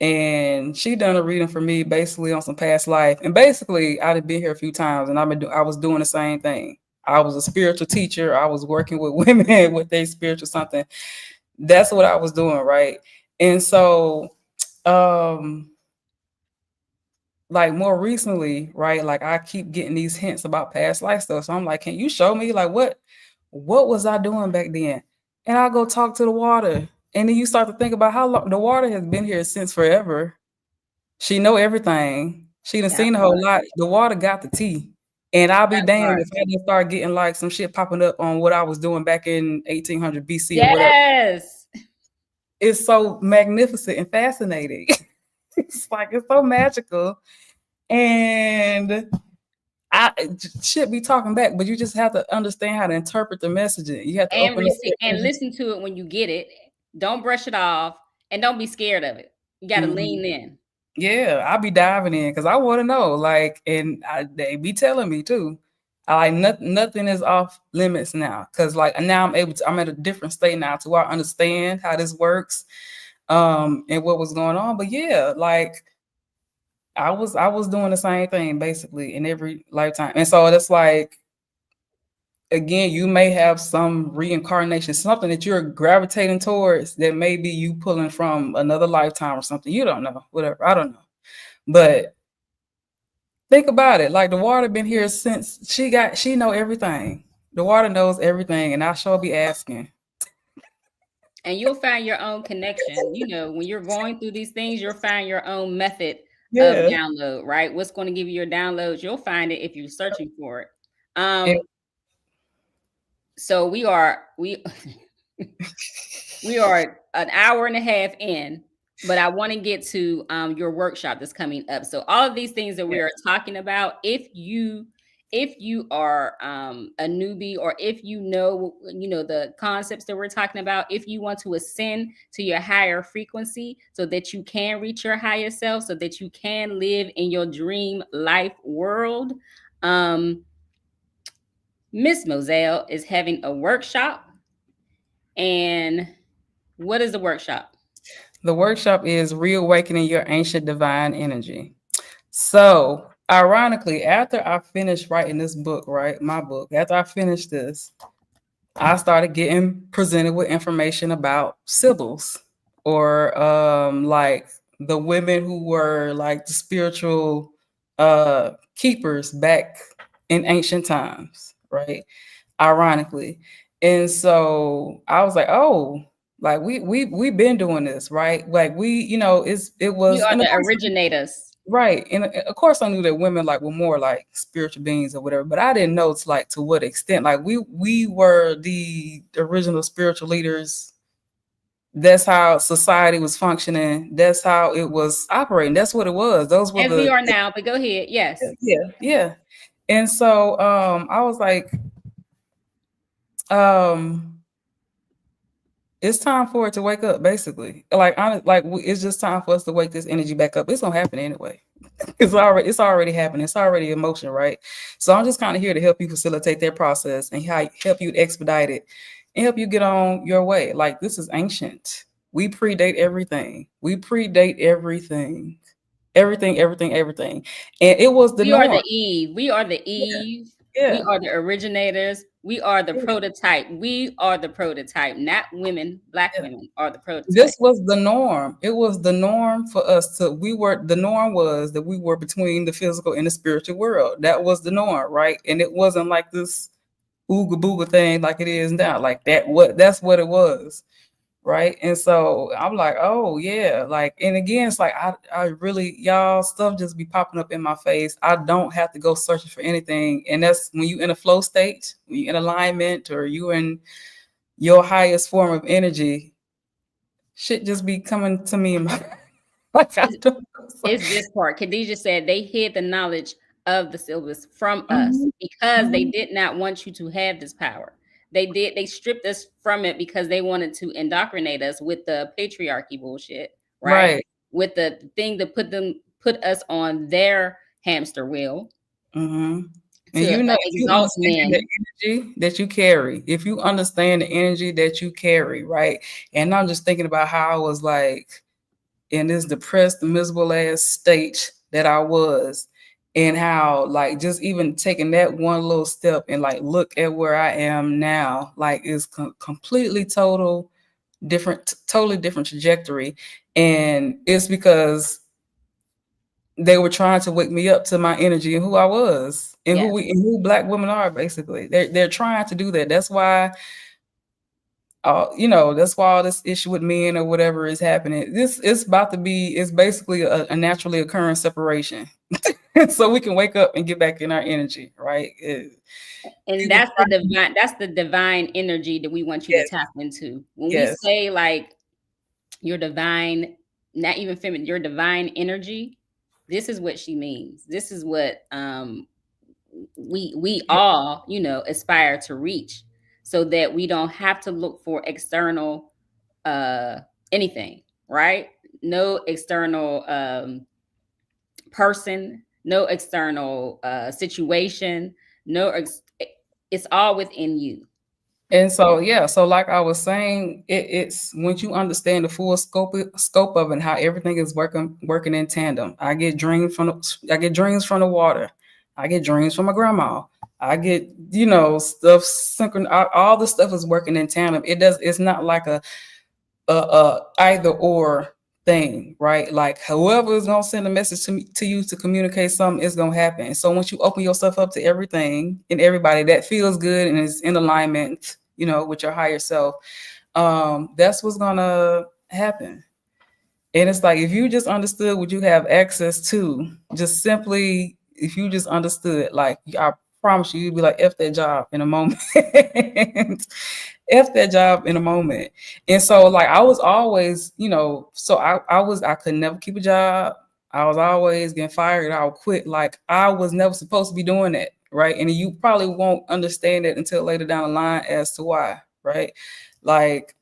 and she done a reading for me basically on some past life. And basically I'd been here a few times and I was doing the same thing. I was a spiritual teacher. I was working with women with their spiritual something. That's what I was doing, right? And so um like more recently, right? Like I keep getting these hints about past life stuff. So I'm like, can you show me like what was I doing back then? And I'll go talk to the water. And then you start to think about how long the water has been here since forever. She know everything. She done That seen a whole part. lot. The water got the tea. And I'll be That damned part. if I just start getting like some shit popping up on what I was doing back in 1800 BC or whatever. Yes. It's so magnificent and fascinating. It's like it's so magical, and I should be talking back, but you just have to understand how to interpret the messaging. You have to And open up receive your and energy. listen to it when you get it. Don't brush it off and don't be scared of it. You got to Mhm. lean in. Yeah, I'll be diving in because I want to know. Like, and they be telling me too. I like nothing is off limits now because like now I'm at a different state now to where I understand how this works, and what was going on. But yeah, like I was doing the same thing basically in every lifetime, and so that's like again, you may have some reincarnation, something that you're gravitating towards that may be you pulling from another lifetime or something. You don't know, whatever. I don't know. But think about it. Like the water been here since she know everything. The water knows everything, and I sure be asking. And you'll find your own connection. When you're going through these things, you'll find your own method of Yeah. download, right? What's going to give you your downloads? You'll find it if you're searching for it. And So we we are an hour and a half in, but I want to get to your workshop that's coming up. So all of these things that we are talking about, if you are a newbie, or if the concepts that we're talking about, if you want to ascend to your higher frequency so that you can reach your higher self, so that you can live in your dream life world, um, Miss Moizelle is having a workshop. And what is the workshop? the workshop is reawakening your ancient divine energy. So, ironically, after I finished writing this book, right, my book, after I finished this, I started getting presented with information about Sibyls or like the women who were like the spiritual keepers back in ancient times, right? Ironically. And so I was like, oh, like we've been doing this, right? Like it We was, are and of the course originators. right. And of course I knew that women like were more like spiritual beings or whatever, but I didn't know it's like to what extent. Like we were the original spiritual leaders. That's how society was functioning. That's how it was operating. That's what it was. Those were As we the are now, but go ahead. Yes. yeah. And so I was like, um it's time for it to wake up, basically. Like it's just time for us to wake this energy back up. It's gonna happen anyway. It's already happening. It's already in motion, right? So I'm just kind of here to help you facilitate that process and help you expedite it and help you get on your way. Like this is ancient. We predate everything. We predate everything. Everything, everything, everything. And it was the We are the norm. Eve. We are the Yeah. Eve. We Yeah. are the originators. We are the Yeah. prototype. We are the prototype, not women. Black Yeah. women are the prototype. This was the norm. It was the norm for us the norm was that we were between the physical and the spiritual world. That was the norm, right? And it wasn't like this ooga booga thing like it is now. Like that's what it was. Right. And so I'm like, oh yeah. Like, and again, it's like I really y'all stuff just be popping up in my face. I don't have to go searching for anything. And that's when you in a flow state, when you in alignment or you in your highest form of energy, shit just be coming to me in my like I don't know. It's this part. Khadijah said they hid the knowledge of the syllabus from us Mhm, because they mhm. did not want you to have this power. They stripped us from it because they wanted to indoctrinate us with the patriarchy bullshit, right? Right. With the thing to put us on their hamster wheel Mhm. And to if you exalt understand the men. energy that you carry, if you understand the energy that you carry, right? And I'm just thinking about how I was like in this depressed, miserable ass state that I was, and how like just even taking that one little step and like look at where I am now, like is completely totally different trajectory. And it's because they were trying to wake me up to my energy and who I was and Yes. who Black women are. Basically, they're trying to do that. That's why that's why all this issue with men or whatever is happening. It's basically a naturally occurring separation. So we can wake up and get back in our energy, right? And People try to, that's the divine energy that we want you to yes, tap into. When we yes. say like your divine, not even feminine, your divine energy, this is what she means. This is what we all, aspire to reach, so that we don't have to look for external anything, right? No external person, no external situation, it's all within you. And so, yeah, so like I was saying, it's once you understand the full scope of it and how everything is working in tandem. I get dreams from the water. I get dreams from my grandma. I get, stuff all the stuff is working in tandem. It's not like a either or thing, right? Like whoever is gonna send a message to you to communicate something is gonna happen. So once you open yourself up to everything and everybody that feels good and is in alignment, with your higher self, that's what's gonna happen. And it's like if you just understood what you have access to, just simply if you just understood, like I promise you, you'd be like, F that job in a moment. F that job in a moment. And so like I was always, so I could never keep a job. I was always getting fired. I would quit. Like I was never supposed to be doing that. Right. And you probably won't understand it until later down the line as to why. Right. Like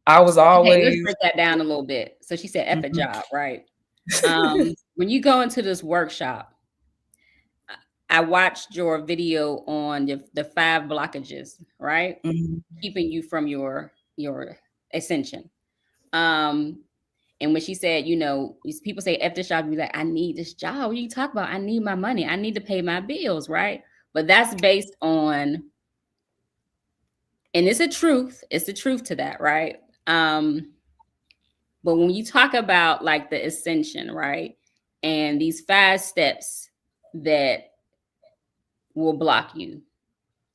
I was Okay, let's always break that down a little bit. So she said F a Mhm. job, right? When you go into this workshop, I watched your video on the 5 blockages, right? Mhm. Keeping you from your ascension. Um, and when she said, these people say F this job, you be like, I need this job. What you talk about? I need my money. I need to pay my bills, right? But that's based on, and it's a truth. It's the truth to that, right? But when you talk about like the ascension, right? And these 5 steps that will block you.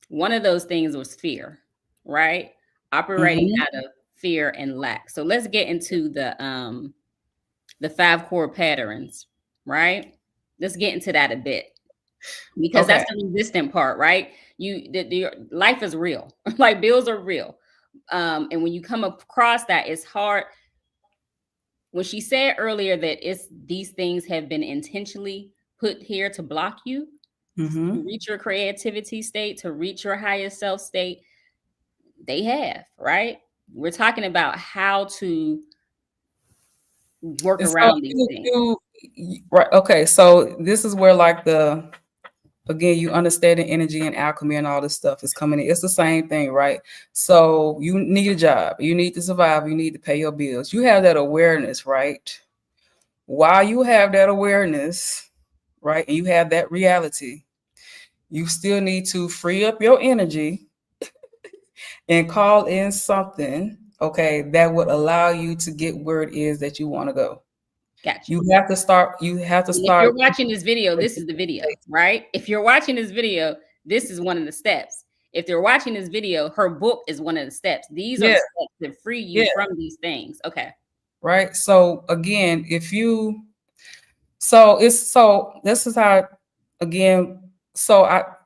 One of those things was fear, right? Operating Mhm. out of fear and lack. So let's get into the 5 core patterns, right? Let's get into that a bit, because Okay. that's the resistant part, right? Your life is real. Like bills are real. And when you come across that, it's hard. When she said earlier that it's these things have been intentionally put here to block you, to Mhm. reach your creativity state, to reach your highest self state, they have, right? We're talking about how to work And so around these things. right, okay, so this is where like again, you understanding energy and alchemy and all this stuff is coming in. It's the same thing, right? So you need a job, you need to survive, you need to pay your bills. You have that awareness, right? While you have that awareness, right, and you have that reality, you still need to free up your energy and call in something, okay, that would allow you to get where it is that you want to go. Gotcha. You have to And if you're start. watching this video, this is the video, right? If you're watching this video, this is one of the steps. If they're watching this video, her book is one of the steps. These are the Yeah, steps that free you yeah, from these things. Okay. right. So again, so this is how, again,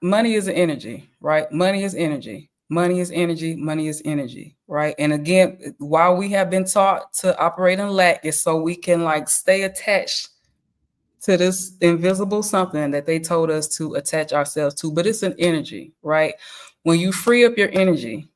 money is an energy, right? Money is energy. Money is energy. Money is energy, right? And again, while we have been taught to operate in lack, is so we can like stay attached to this invisible something that they told us to attach ourselves to, but it's an energy, right? When you free up your energy,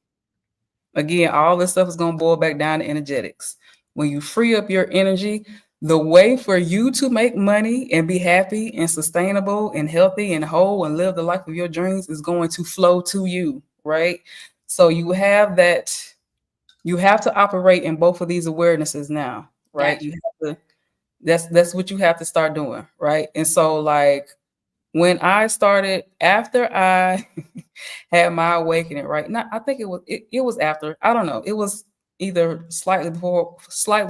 again, all this stuff is going to boil back down to energetics. When you free up your energy, the way for you to make money and be happy and sustainable and healthy and whole and live the life of your dreams is going to flow to you, right? So you have to operate in both of these awarenesses now, right? Gotcha. You have to that's what you have to start doing, right? And so like when I started after I had my awakening, right? Not I think it was after. I don't know. It was either slightly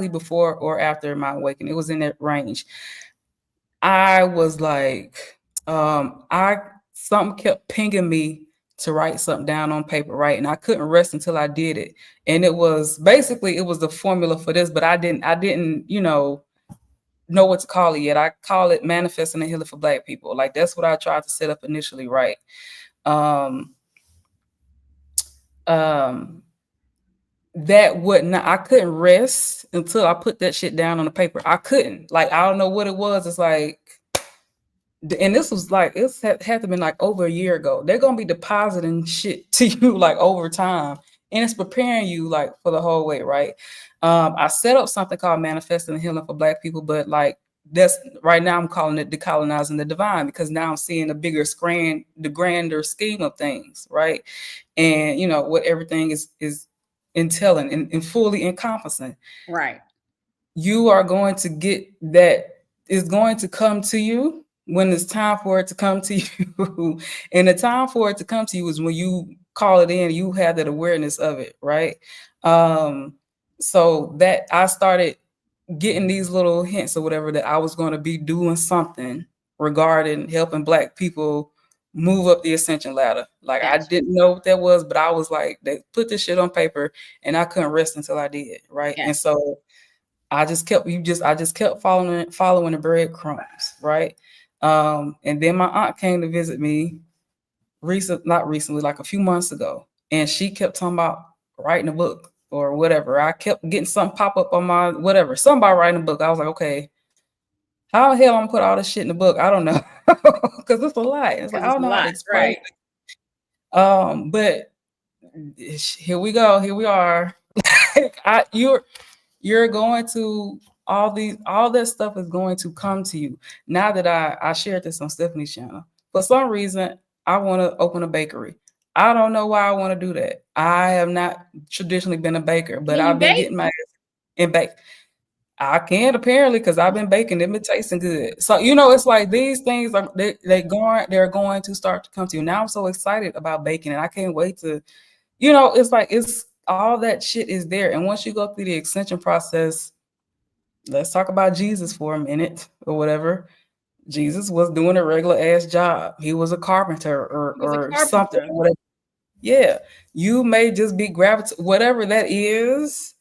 before or after my awakening. It was in that range. I was like, I something kept pinging me to write something down on paper, right? And I couldn't rest until I did it. And it was basically, it was the formula for this, but I didn't, know what to call it yet. I call it manifesting and healing for Black people. Like that's what I tried to set up initially, right? Um, um, that would not, I couldn't rest until I put that shit down on the paper. I couldn't. Like, I don't know what it was. It's like, and this was like, it's had to been like over a year ago. They're gonna be depositing shit to you like over time, and it's preparing you like for the whole way, right? I set up something called Manifesting and Healing for Black People, but like that's right now I'm calling it Decolonizing the Divine, because now I'm seeing the bigger screen, the grander scheme of things, right? And what everything is entailing and fully encompassing. Right. You are going to get that, is going to come to you when it's time for it to come to you. And the time for it to come to you is when you call it in, you have that awareness of it, right? So that I started getting these little hints or whatever that I was going to be doing something regarding helping Black people move up the ascension ladder. Like I Gotcha. didn't know what that was, but I was like, they put this shit on paper and I couldn't rest until I did, right? And Gotcha. so I just kept following the breadcrumbs, right? And then my aunt came to visit me not recently, like a few months ago, and she kept talking about writing a book or whatever. I kept getting something pop up on my whatever, something about writing a book. I was like, okay, how the hell I'm gonna put all this shit in the book? I don't know, because it's a lot. It's like Because I it's don't a know how to lot, explain right? it. But here we go. Here we are. You're going to all that stuff is going to come to you. Now that I shared this on Stephanie's channel, for some reason I want to open a bakery. I don't know why I want to do that. I have not traditionally been a baker, but Can you I've been bake? getting my ass in bake. I can apparently, because I've been baking them, been tasting good. So it's like these things are they're going to start to come to you. Now I'm so excited about baking, and I can't wait to it's like it's all that shit is there. And once you go through the ascension process, let's talk about Jesus for a minute or whatever. Jesus was doing a regular ass job. He was a carpenter He was a or something, carpenter. whatever. Yeah. You may just be whatever that is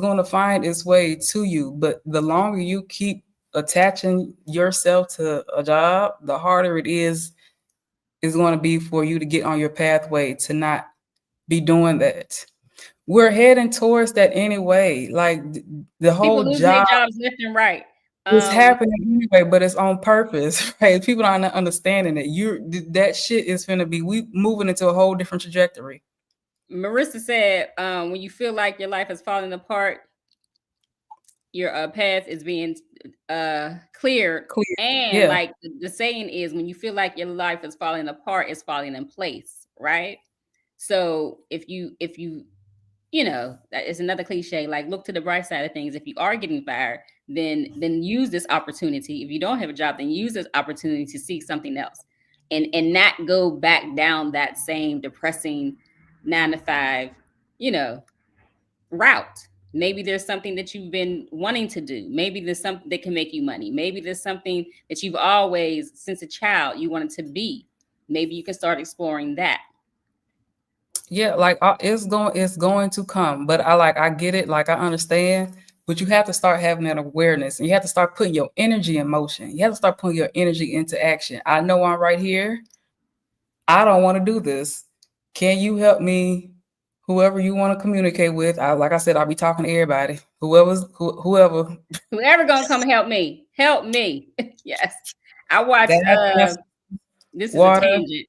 going to find its way to you. But the longer you keep attaching yourself to a job, the harder it is going to be for you to get on your pathway to not be doing that. We're heading towards that anyway. Like the People whole losing their job jobs left and right. is Um, happening anyway, but it's on purpose, right? People aren't understanding it. That shit is gonna be we moving into a whole different trajectory. Marissa said, when you feel like your life is falling apart, your path is being cleared. Clear. And Yeah. like the saying is, when you feel like your life is falling apart, it's falling in place, right? So if you that is another cliche, like look to the bright side of things. If you are getting fired, then use this opportunity. If you don't have a job, then use this opportunity to seek something else, and not go back down that same depressing 9 to 5 you know route. Maybe there's something that you've been wanting to do. Maybe there's something that can make you money. Maybe there's something that you've always, since a child, you wanted to be. Maybe you can start exploring that. Yeah, like it's going to come. But I get it, like I understand. But you have to start having that awareness, and you have to start putting your energy in motion. You have to start putting your energy into action. I know I'm right here. I don't want to do this. Can you help me? Whoever you want to communicate with, like I said, I'll be talking to everybody. Whoever. Whoever gonna come help me, help me. Yes. I watched Gas, this is a water. tangent,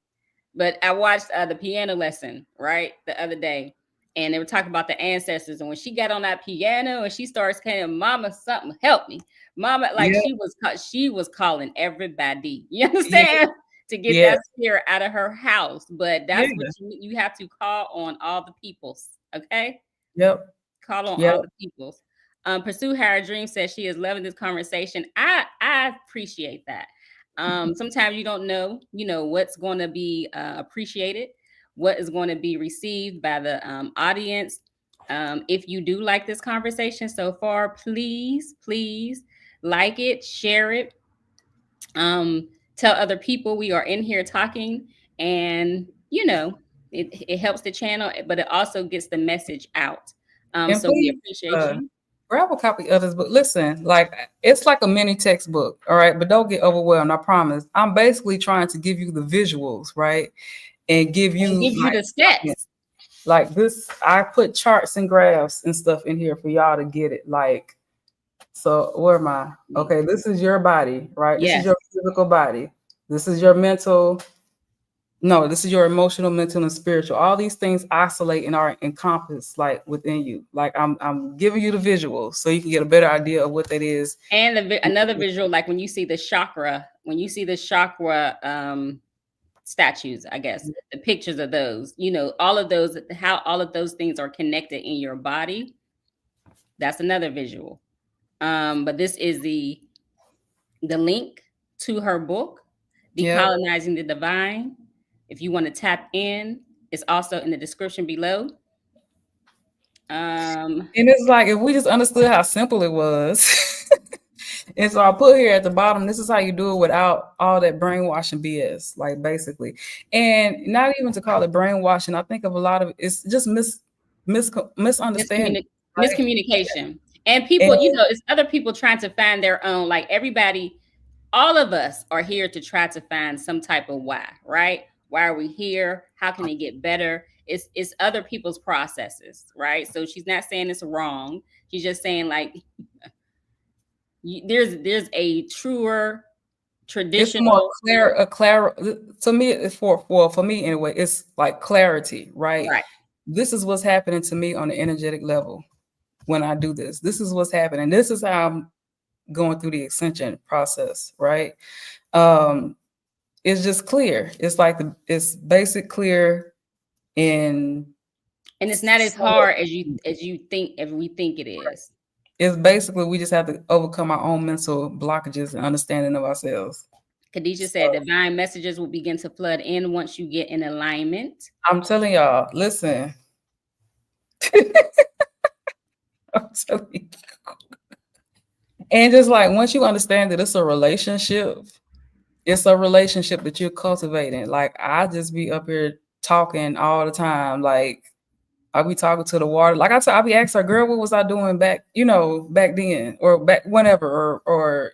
but I watched the piano lesson, right, the other day, and they were talking about the ancestors. And when she got on that piano and she starts saying, "Mama, something help me, Mama," like Yeah, she was calling everybody. You yeah, understand? To get yeah, that spirit out of her house. But yeah. that's what you have to call on all the peoples. Okay, Yep, call on yep. all the peoples. Pursue Higher Dream says she is loving this conversation. I appreciate that. Sometimes you don't know, what's going to be appreciated, what is going to be received by the audience. If you do like this conversation so far, please like it, share it, tell other people we are in here talking, and It helps the channel, but it also gets the message out. And So we please, appreciate you. grab a copy of this book. Listen, like it's like a mini textbook, all right? But don't get overwhelmed, I promise. I'm basically trying to give you the visuals, right? And give And you give you the steps. like this. I put charts and graphs and stuff in here for y'all to get it. Like, so where am I? Okay, this is your body, right? This is Yes. your physical body. This is your mental. No, this is your emotional, mental, and spiritual. All these things oscillate and are encompassed like within you. Like I'm giving you the visuals so you can get a better idea of what that is. And another visual, like when you see the chakra, statues, I guess, the pictures of those, all of those, how all of those things are connected in your body. That's another visual. But this is the link to her book, Yeah. Decolonizing the Divine. If you want to tap in, it's also in the description below. And it's like if we just understood how simple it was. And so I put here at the bottom, this is how you do it without all that brainwashing BS, like basically. And not even to call it brainwashing, I think of a lot of it's just misunderstanding. Right? Miscommunication. And people, And it's other people trying to find their own, like everybody, all of us are here to try to find some type of why, right? Why are we here? How can it get better? It's other people's processes, right? So she's not saying it's wrong. She's just saying like there's a truer it's more traditional, clear to me. It's for me anyway. It's like clarity, right? right? This is what's happening to me on the energetic level when I do this. This is what's happening. This is how I'm going through the ascension process, right? It's just clear. It's like it's basic clear in And it's not as hard as you think as we think it is. it's basically we just have to overcome our own mental blockages and understanding of ourselves. Khadijah said divine messages will begin to flood in once you get in alignment. I'm telling y'all, listen. I'm telling you. And just like once you understand that it's a relationship that you're cultivating. Like I just be up here talking all the time. Like I'll be talking to the water. Like I'll be asking her, girl, what was I doing back, back then or back whenever or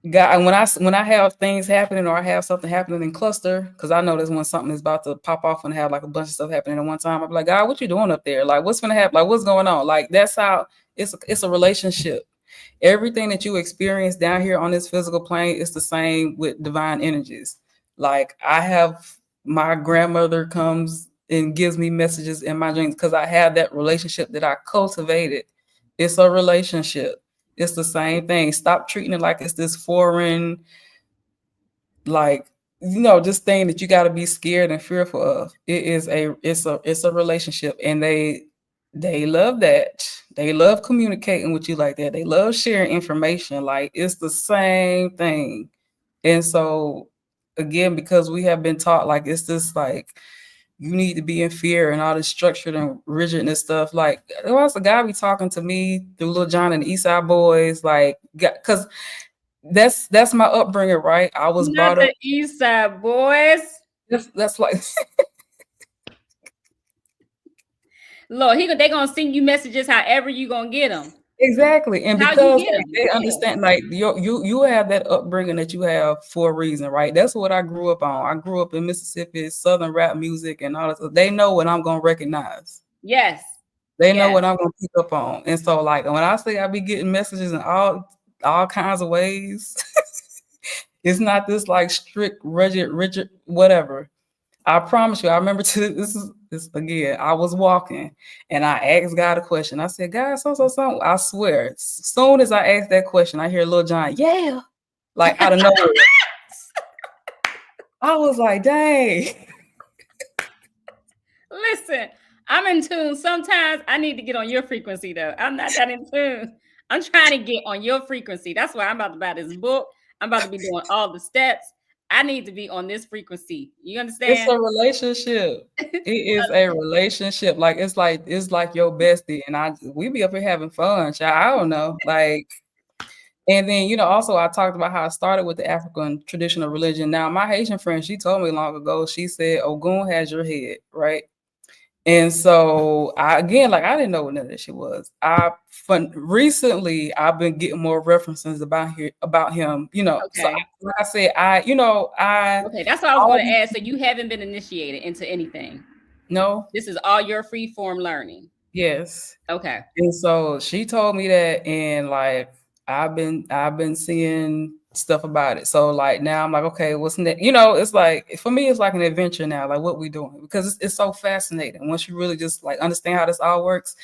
God, when I have things happening or I have something happening in cluster, because I know that's when something is about to pop off and have like a bunch of stuff happening at one time. I'll be like, God, what you doing up there? Like, what's gonna happen? Like, what's going on? Like, that's how it's a relationship. Everything that you experience down here on this physical plane is the same with divine energies. Like, I have my grandmother comes and gives me messages in my dreams because I have that relationship that I cultivated. It's a relationship. It's the same thing. Stop treating it like it's this foreign, like, this thing that you got to be scared and fearful of. It's a relationship, and they love that. They love communicating with you like that. They love sharing information. Like it's the same thing. And so again, because we have been taught like it's this like you need to be in fear and all this structured and rigidness stuff. Like, there was a guy be talking to me through Lil Jon and the East Side Boys, like, because that's my upbringing, right? I was Not brought up. the East Side Boys. That's like. Lord, they gonna send you messages however you gonna get them. Exactly, and How you because get them? they understand, like you have that upbringing that you have for a reason, right? That's what I grew up on. I grew up in Mississippi, Southern rap music, and all that. They know what I'm gonna recognize. Yes, they know what I'm gonna pick up on, and so like when I say I be getting messages in all kinds of ways, it's not this like strict, rigid, whatever. I promise you, I remember this again. I was walking and I asked God a question. I said, God, so. I swear, as soon as I asked that question, I hear Lil Jon, yeah, like out of nowhere. I was like, dang. Listen, I'm in tune. Sometimes I need to get on your frequency, though. I'm not that in tune. I'm trying to get on your frequency. That's why I'm about to buy this book. I'm about to be doing all the steps. I need to be on this frequency. You understand? It's a relationship. It is a relationship. Like it's like your bestie, and we be up here having fun. Child. I don't know. Like And then, also I talked about how I started with the African traditional religion. Now, my Haitian friend, she told me long ago, she said, Ogun has your head, right? And so I again, like I didn't know what none of that shit was. Recently I've been getting more references about him, So Okay. like I said, I Okay, that's what I was going to always ask. So you haven't been initiated into anything. no, This is all your free form learning. yes. Okay. And so she told me that, and like I've been seeing stuff about it. So like now I'm like, okay, what's next? It's like for me, it's like an adventure now. Like what we doing, because it's so fascinating once you really just like understand how this all works.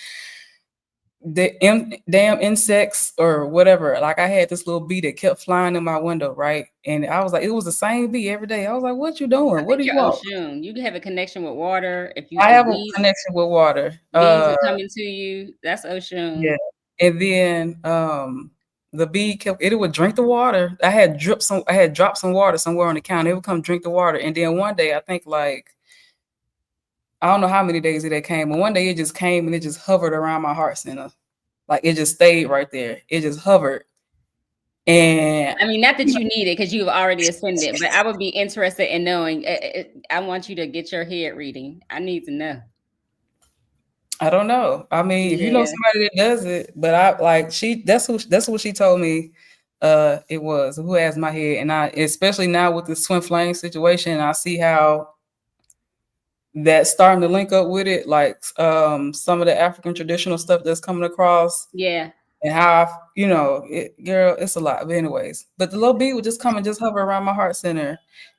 Damn insects or whatever. Like I had this little bee that kept flying in my window, right? And I was like, it was the same bee every day. I was like, what you I doing? What think do you you're want? Oshun. You have a connection with water. I If have a connection with water. bees are coming to you, that's Yeah. Oshun. And then the bee it would drink the water. I had dropped some water somewhere on the counter. It would come drink the water. And then one day I think like I don't know how many days it came, but one day it just came and it just hovered around my heart center. Like it just stayed right there. It just hovered. And I mean, not that you need it because you've already ascended, but I would be interested in knowing. I want you to get your head reading. I need to know. I don't know. I mean, if you know Yeah. somebody that does it, but I like that's what she told me it was who has my head. And I especially now with this twin flame situation, I see how that's starting to link up with it, like some of the African traditional stuff that's coming across, Yeah. and how girl, it's a lot. But anyways, but the little bee would just come and just hover around my heart center,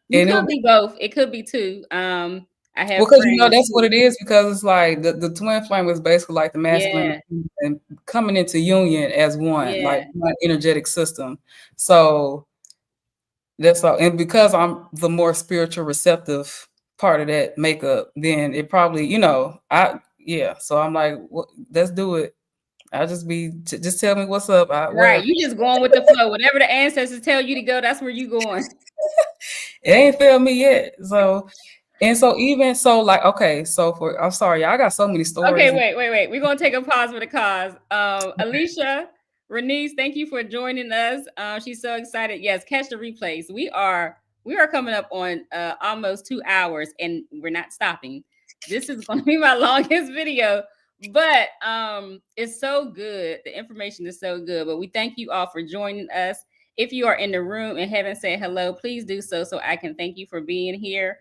You and it could would be be both. It could be two. I have because friends that's what who, it is, because it's like the twin flame is basically like the masculine yeah, and coming into union as one, like yeah. one energetic system. So that's all. And because I'm the more spiritual receptive part of that makeup, then it probably, So I'm like, let's do it. I'll just tell me what's up. Right. Whatever. You just going with the flow. Whatever the ancestors tell you to go, that's where you going. It ain't failed me yet. So, and so even so, like, okay, so I'm sorry, y'all, I got so many Okay, stories. wait. We're gonna take a pause for the cause. Alicia, Renice, thank you for joining us. She's so excited. Yes, catch the replays. We are coming up on almost 2 hours, and we're not stopping. This is gonna be my longest video, but it's so good. The information is so good. But we thank you all for joining us. If you are in the room and haven't said hello, please do so I can thank you for being here.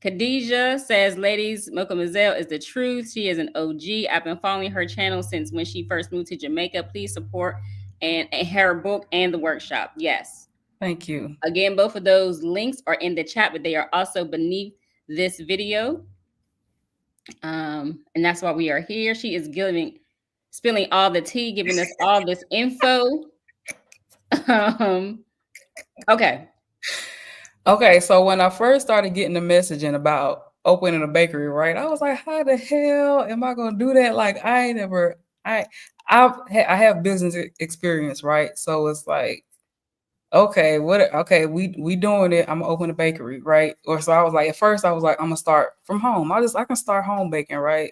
Khadijah says, ladies, Mocha Moizelle is the truth. She is an OG. I've been following her channel since when she first moved to Jamaica. Please support and her book and the workshop. Yes. Thank you. Again, both of those links are in the chat, but they are also beneath this video. And that's why we are here. She is spilling all the tea, giving us all this info. Um, okay. Okay, so when I first started getting the messaging about opening a bakery, right? I was like, how the hell am I gonna do that? Like, I ain't never, I have business experience, right? So it's like, okay, okay, we doing it. I'm gonna open a bakery, right? Or so I was like, at first I was like, I'm gonna start from home. I can start home baking, right?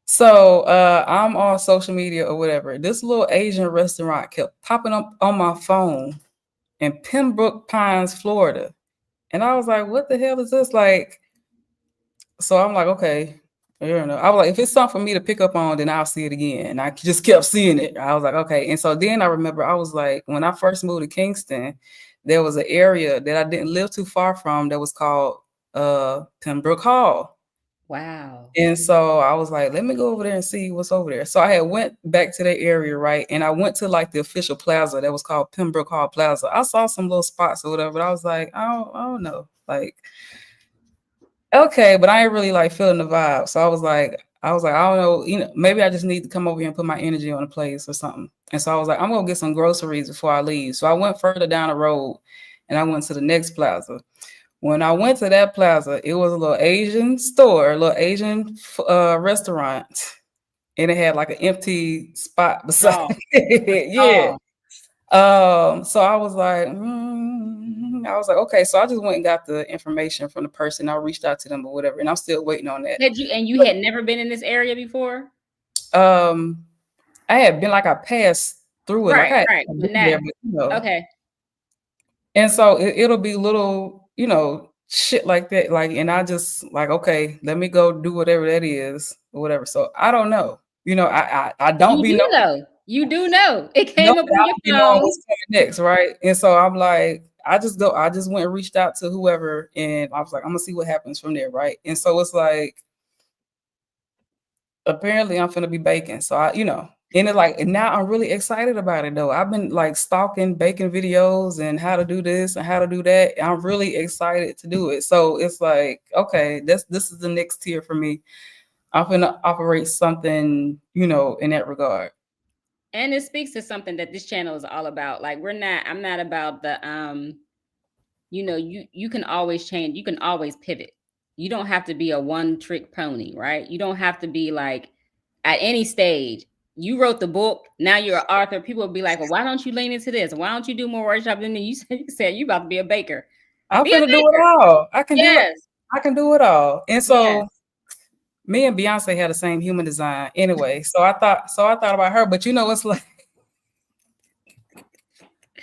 So I'm on social media or whatever. This little Asian restaurant kept popping up on my phone in Pembroke Pines, Florida. And I was like, what the hell is this? Like, so I'm like, okay, I was like, if it's something for me to pick up on, then I'll see it again. And I just kept seeing it. I was like, okay. And so then I remember I was like, when I first moved to Kingston, there was an area that I didn't live too far from that was called Pembroke Hall. Wow. And so I was like, let me go over there and see what's over there. So I had went back to that area, right? And I went to like the official plaza that was called Pembroke Hall Plaza. I saw some little spots or whatever, but I was like, I don't know. Like, okay, but I ain't really like feeling the vibe. So I was like, I don't know, maybe I just need to come over here and put my energy on a place or something. And so I was like, I'm gonna get some groceries before I leave. So I went further down the road and I went to the next plaza. When I went to that plaza, it was a little Asian store, a little Asian restaurant, and it had like an empty spot beside Oh, it. Yeah. oh. So I was like, okay. So I just went and got the information from the person. I reached out to them or whatever, and I'm still waiting on that. You had never been in this area before? I had been like I passed through it. Like Right, I right. had When been there, that but you know. okay. And so it'll be little, you know, shit like that. Like, and I just like, okay, let me go do whatever that is or whatever. So I don't know. You know, I don't You be do knowing. know. You do know. It No, came up I on your don't be knowing phone. what's coming next, right? And so I'm like, I just went and reached out to whoever, and I was like, I'm gonna see what happens from there, right? And so it's like, apparently I'm gonna be baking. So I, you know, and it like, and now I'm really excited about it though. I've been like stalking baking videos and how to do this and how to do that. I'm really excited to do it. So it's like, okay, this is the next tier for me. I'm gonna operate something, you know, in that regard. And it speaks to something that this channel is all about. Like I'm not about the you can always change, you can always pivot. You don't have to be a one trick pony, right? You don't have to be like at any stage. You wrote the book, now you're an author. People will be like, well, why don't you lean into this? Why don't you do more workshops? And then you said you about to be a baker. I'm Be a gonna do it baker. all. I can do it. Yes. I can do it all. And Yes. so me and Beyonce had the same human design anyway. So I thought about her, but you know, it's like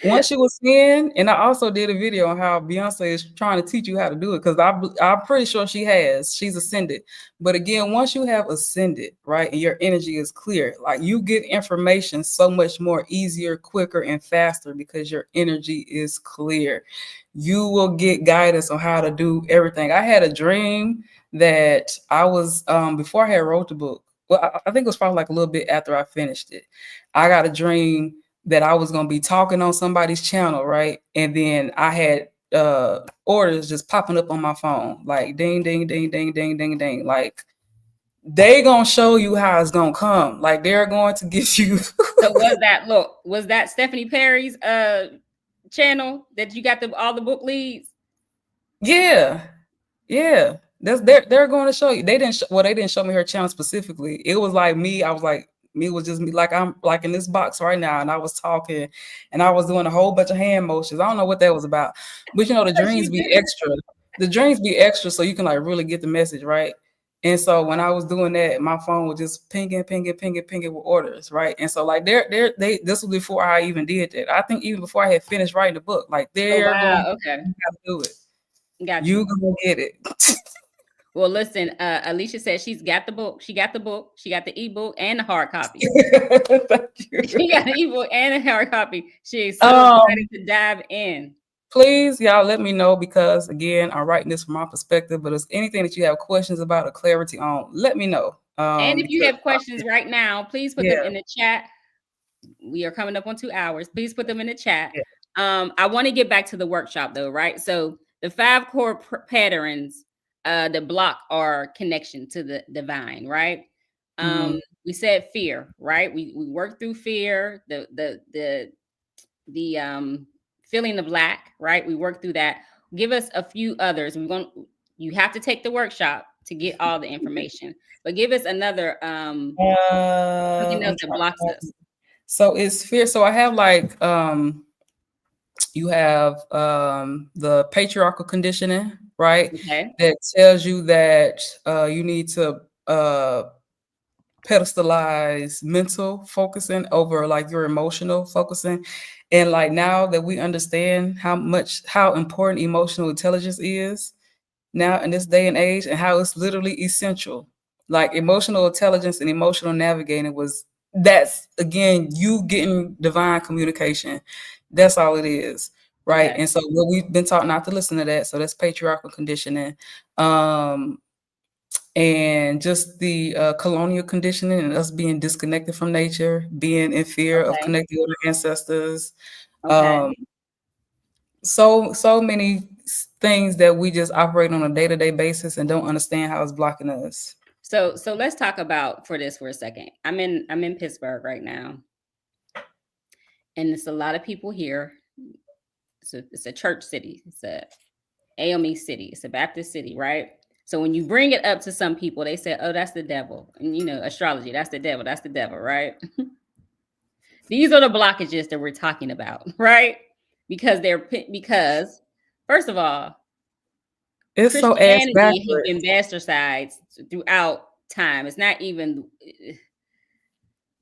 once she was in, and I also did a video on how Beyonce is trying to teach you how to do it because I'm pretty sure she has. She's ascended. But again, once you have ascended, right, and your energy is clear, like you get information so much more easier, quicker, and faster because your energy is clear. You will get guidance on how to do everything. I had a dream that I was before I had wrote the book. Well, I think it was probably like a little bit after I finished it. I got a dream that I was gonna be talking on somebody's channel, right? And then I had orders just popping up on my phone, like ding, ding, ding, ding, ding, ding, ding. Like they gonna show you how it's gonna come. Like they're going to give you. So was that Stephanie Perry's channel that you got all the book leads? Yeah, yeah. They're going to show you. They didn't show me her channel specifically. It was like me. I was like me was just me. Like I'm like in this box right now, and I was talking, and I was doing a whole bunch of hand motions. I don't know what that was about, but you know the Yes, dreams you be do. extra. The dreams be extra, so you can like really get the message right. And so when I was doing that, my phone was just pinging, pinging, pinging, pinging with orders, right? And so like they this was before I even did that. I think even before I had finished writing the book, like Oh they're going wow. to Okay. how to do it. Got You you. gonna get it. Well, listen, Alicia said she's got the book. She got the book. She got the ebook and the hard copy. Thank you. She got the ebook and the hard copy. She is so Um, excited to dive in. Please, y'all let me know because again, I'm writing this from my perspective. But if anything that you have questions about or clarity on, let me know. And if you Because have questions right now, please put them yeah, in the chat. We are coming up on 2 hours. Please put them in the chat. yeah. I want to get back to the workshop though, right? So the 5 core patterns that block our connection to the divine, right? Mhm. We said fear, right? We work through fear, the feeling of lack, right? We work through that. Give us a few others. You have to take the workshop to get all the information, but give us another something else I'm that trying. blocks us. So it's fear. So I have like you have the patriarchal conditioning, right? Okay. That tells you that you need to pedestalize mental focusing over like your emotional focusing. And like now that we understand how important emotional intelligence is now in this day and age and how it's literally essential. Like emotional intelligence and emotional navigating that's again you getting divine communication. That's all it is. Right. Okay. And so what we've been taught not to listen to that. So that's patriarchal conditioning. Um and just the colonial conditioning and us being disconnected from nature, being in fear of Okay. connecting with our ancestors. Okay. Um, so many things that we just operate on a day-to-day basis and don't understand how it's blocking us. So let's talk about for this for a second. I'm in Pittsburgh right now, and it's a lot of people here. It's a church city. It's a AME city. It's a Baptist city, right? So when you bring it up to some people, they say, "Oh, that's the devil," and astrology. That's the devil. That's the devil, right? These are the blockages that we're talking about, right? Because first of all, It's so ass Christianity has backwards. been bastardized throughout time. It's not even,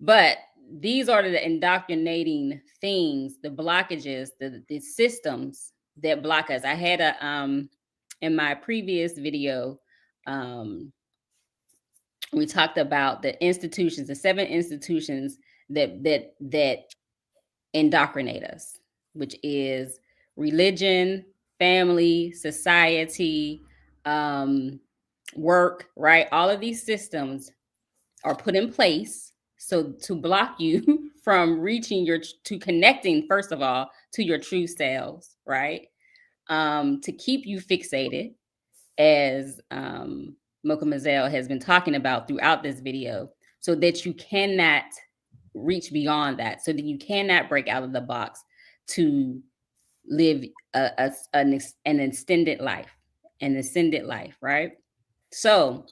but these are the indoctrinating things, the blockages, the systems that block us. I had a in my previous video, um we talked about the institutions, the 7 institutions that indoctrinate us, which is religion, family, society, um, work, right? All of these systems are put in place so to block you from reaching to connecting, first of all, to your true selves, right? To keep you fixated, as Mocha Moizelle has been talking about throughout this video, so that you cannot reach beyond that, so that you cannot break out of the box to live an extended life, an ascended life, right? So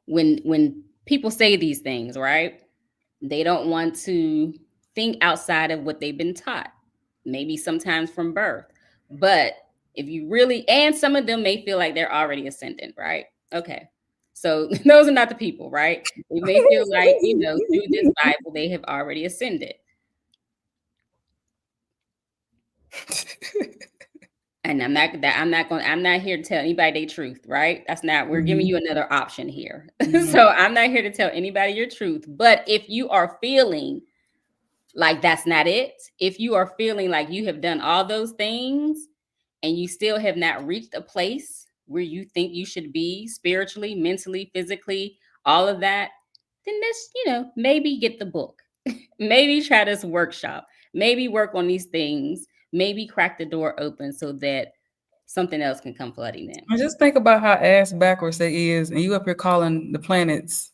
when people say these things, right, they don't want to think outside of what they've been taught, maybe sometimes from birth. But if you really, and some of them may feel like they're already ascendant, right? Okay. So those are not the people, right? They may feel like, through this Bible, they have already ascended. And I'm not here to tell anybody their truth, right? That's not, we're giving you another option here. So I'm not here to tell anybody your truth. But if you are feeling like that's not it, if you are feeling like you have done all those things and you still have not reached a place where you think you should be spiritually, mentally, physically, all of that, then let's, maybe get the book. Maybe try this workshop. Maybe work on these things. Maybe crack the door open so that something else can come flooding in. I just think about how ass backwards they is, and you up here calling the planets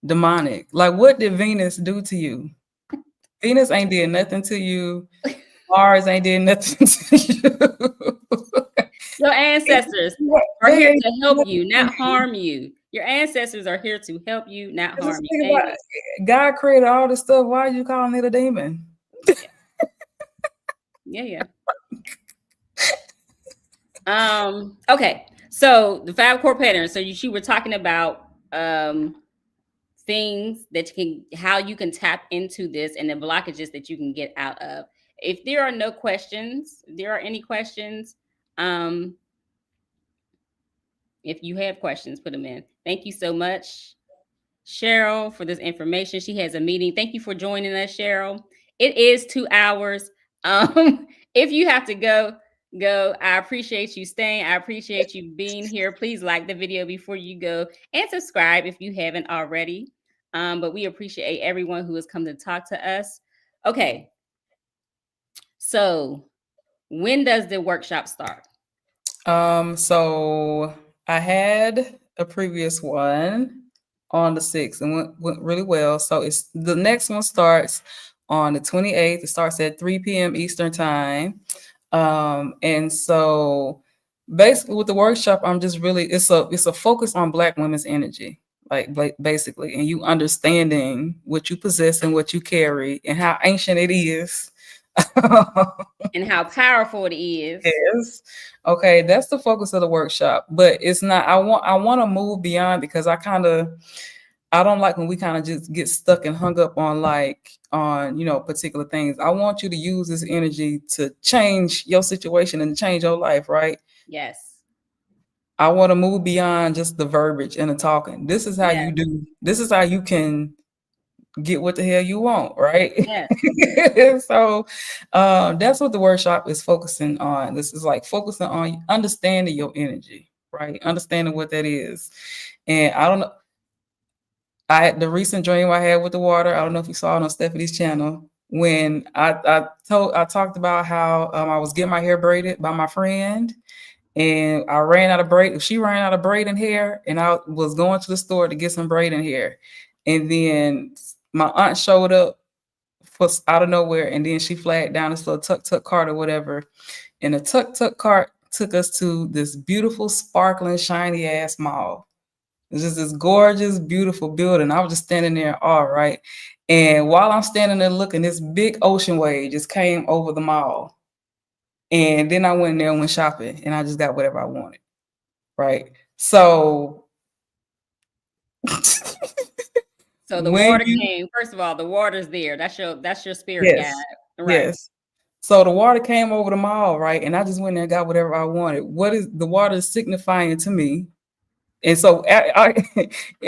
demonic. Like, what did Venus do to you? Venus ain't did nothing to you. Mars ain't did nothing to you. Your ancestors are here to help you, not harm you. Your ancestors are here to help you, not harm Just you, think about baby. it. God created all this stuff. Why are you calling it a demon? Yeah. Okay. So the 5 core patterns. So you were talking about things that how you can tap into this and the blockages that you can get out of. If there are no questions, if there are any questions, if you have questions, put them in. Thank you so much, Cheryl, for this information. She has a meeting. Thank you for joining us, Cheryl. It is 2 hours. If you have to go. I appreciate you staying. I appreciate you being here. Please like the video before you go and subscribe if you haven't already. But we appreciate everyone who has come to talk to us. Okay. So when does the workshop start? So I had a previous one on the 6th and went really well. So it's the next one starts on the 28th. It starts at 3 p.m. Eastern time. And so basically with the workshop, I'm just really, it's a focus on Black women's energy, like basically, and you understanding what you possess and what you carry and how ancient it is. And how powerful it is. Yes. Okay, that's the focus of the workshop. But it's not, I want to move beyond, because I don't like when we kind of just get stuck and hung up on particular things. I want you to use this energy to change your situation and change your life, right? Yes. I want to move beyond just the verbiage and the talking. This is how Yes. this is how you can get what the hell you want, right? Yes. So that's what the workshop is focusing on. This is like focusing on understanding your energy, right? Understanding what that is. And I don't know, I had the recent dream I had with the water. I don't know if you saw it on Stephanie's channel, when I talked about how I was getting my hair braided by my friend, and I ran out of braid. She ran out of braiding hair, and I was going to the store to get some braiding hair, and then my aunt showed up out of nowhere, and then she flagged down this little tuk cart or whatever, and the tuk cart took us to this beautiful, sparkling, shiny ass mall. It's just this gorgeous, beautiful building. I was just standing there in awe, right? And while I'm standing there looking, this big ocean wave just came over the mall. And then I went in there and went shopping, and I just got whatever I wanted, right? So So the when water you came. First of all, the water's there. That's your spirit guide, yes, right? yes. So the water came over the mall, right? And I just went there and got whatever I wanted. What is the water signifying to me? And so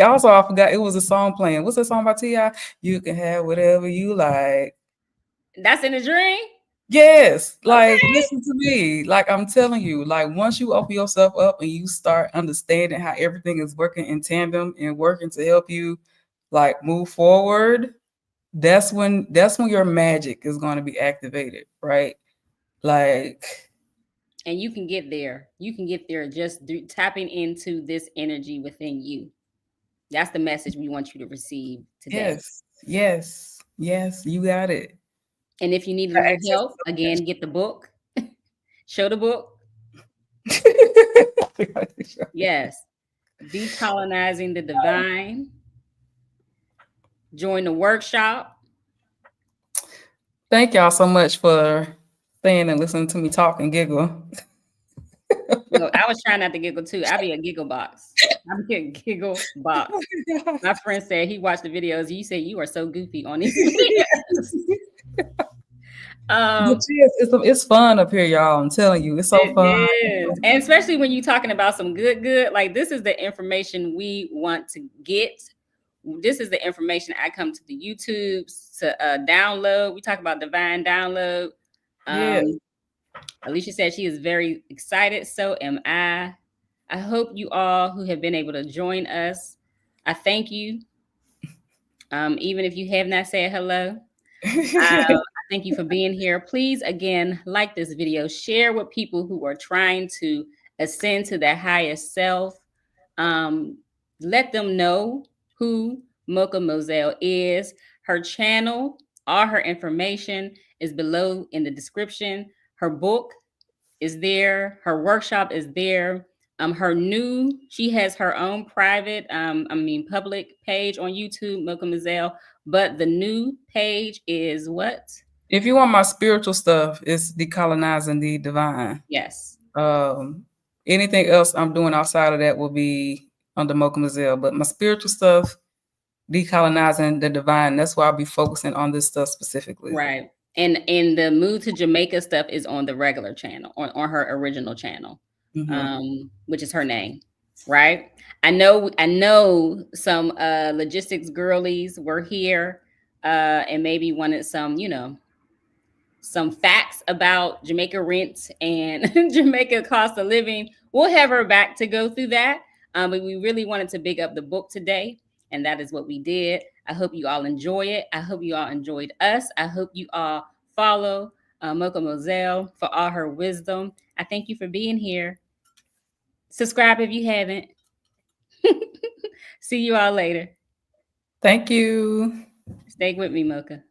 also I forgot it was a song playing. What's that song by T.I.? You can have whatever you like. That's in the dream. Yes, like Okay. listen to me. Like I'm telling you, like once you open yourself up and you start understanding how everything is working in tandem and working to help you like move forward, that's when your magic is going to be activated, right? Like And you can get there. You can get there just through tapping into this energy within you. That's the message we want you to receive today. yes, yes, yes, you got it. And if you need a The little access help, again, get the book. Show the book. is Yes. Decolonizing the Divine. Join the workshop. Thank y'all so much for staying and listening to me talk and giggle. Look, I was trying not to giggle too. I be a giggle box. I be a giggle box. My friend said he watched the videos. You said you are so goofy on these videos. But Um, yes, it's fun up here, y'all. I'm telling you, it's so it fun. is. And especially when you're talking about some good, like this is the information we want to get. This is the information I come to the YouTubes to download. We talk about divine download. Yes. Um, Alicia said she is very excited. So am I. I hope you all who have been able to join us, I thank you. Even if you have not said hello, I thank you for being here. Please, again, like this video, share with people who are trying to ascend to their highest self. Um, let them know who Mocha Moizelle is. Her channel, all her information is below in the description. Her book is there. Her workshop is there. She has her own private, public page on YouTube, Mocha Moizelle. But the new page is what? If you want my spiritual stuff, it's Decolonizing the Divine. Yes. Um, Anything else I'm doing outside of that will be under Mocha Moizelle. But my spiritual stuff, Decolonizing the Divine, that's why I'll be focusing on this stuff specifically. Right. And the Move to Jamaica stuff is on the regular channel, on her original channel, Mm-hmm. which is her name. Right. I know some logistics girlies were here and maybe wanted some facts about Jamaica rent and Jamaica cost of living. We'll have her back to go through that. But we really wanted to big up the book today, and that is what we did. I hope you all enjoy it. I hope you all enjoyed us. I hope you all follow Mocha Moizelle for all her wisdom. I thank you for being here. Subscribe if you haven't. See you all later. Thank you. Stay with me, Mocha.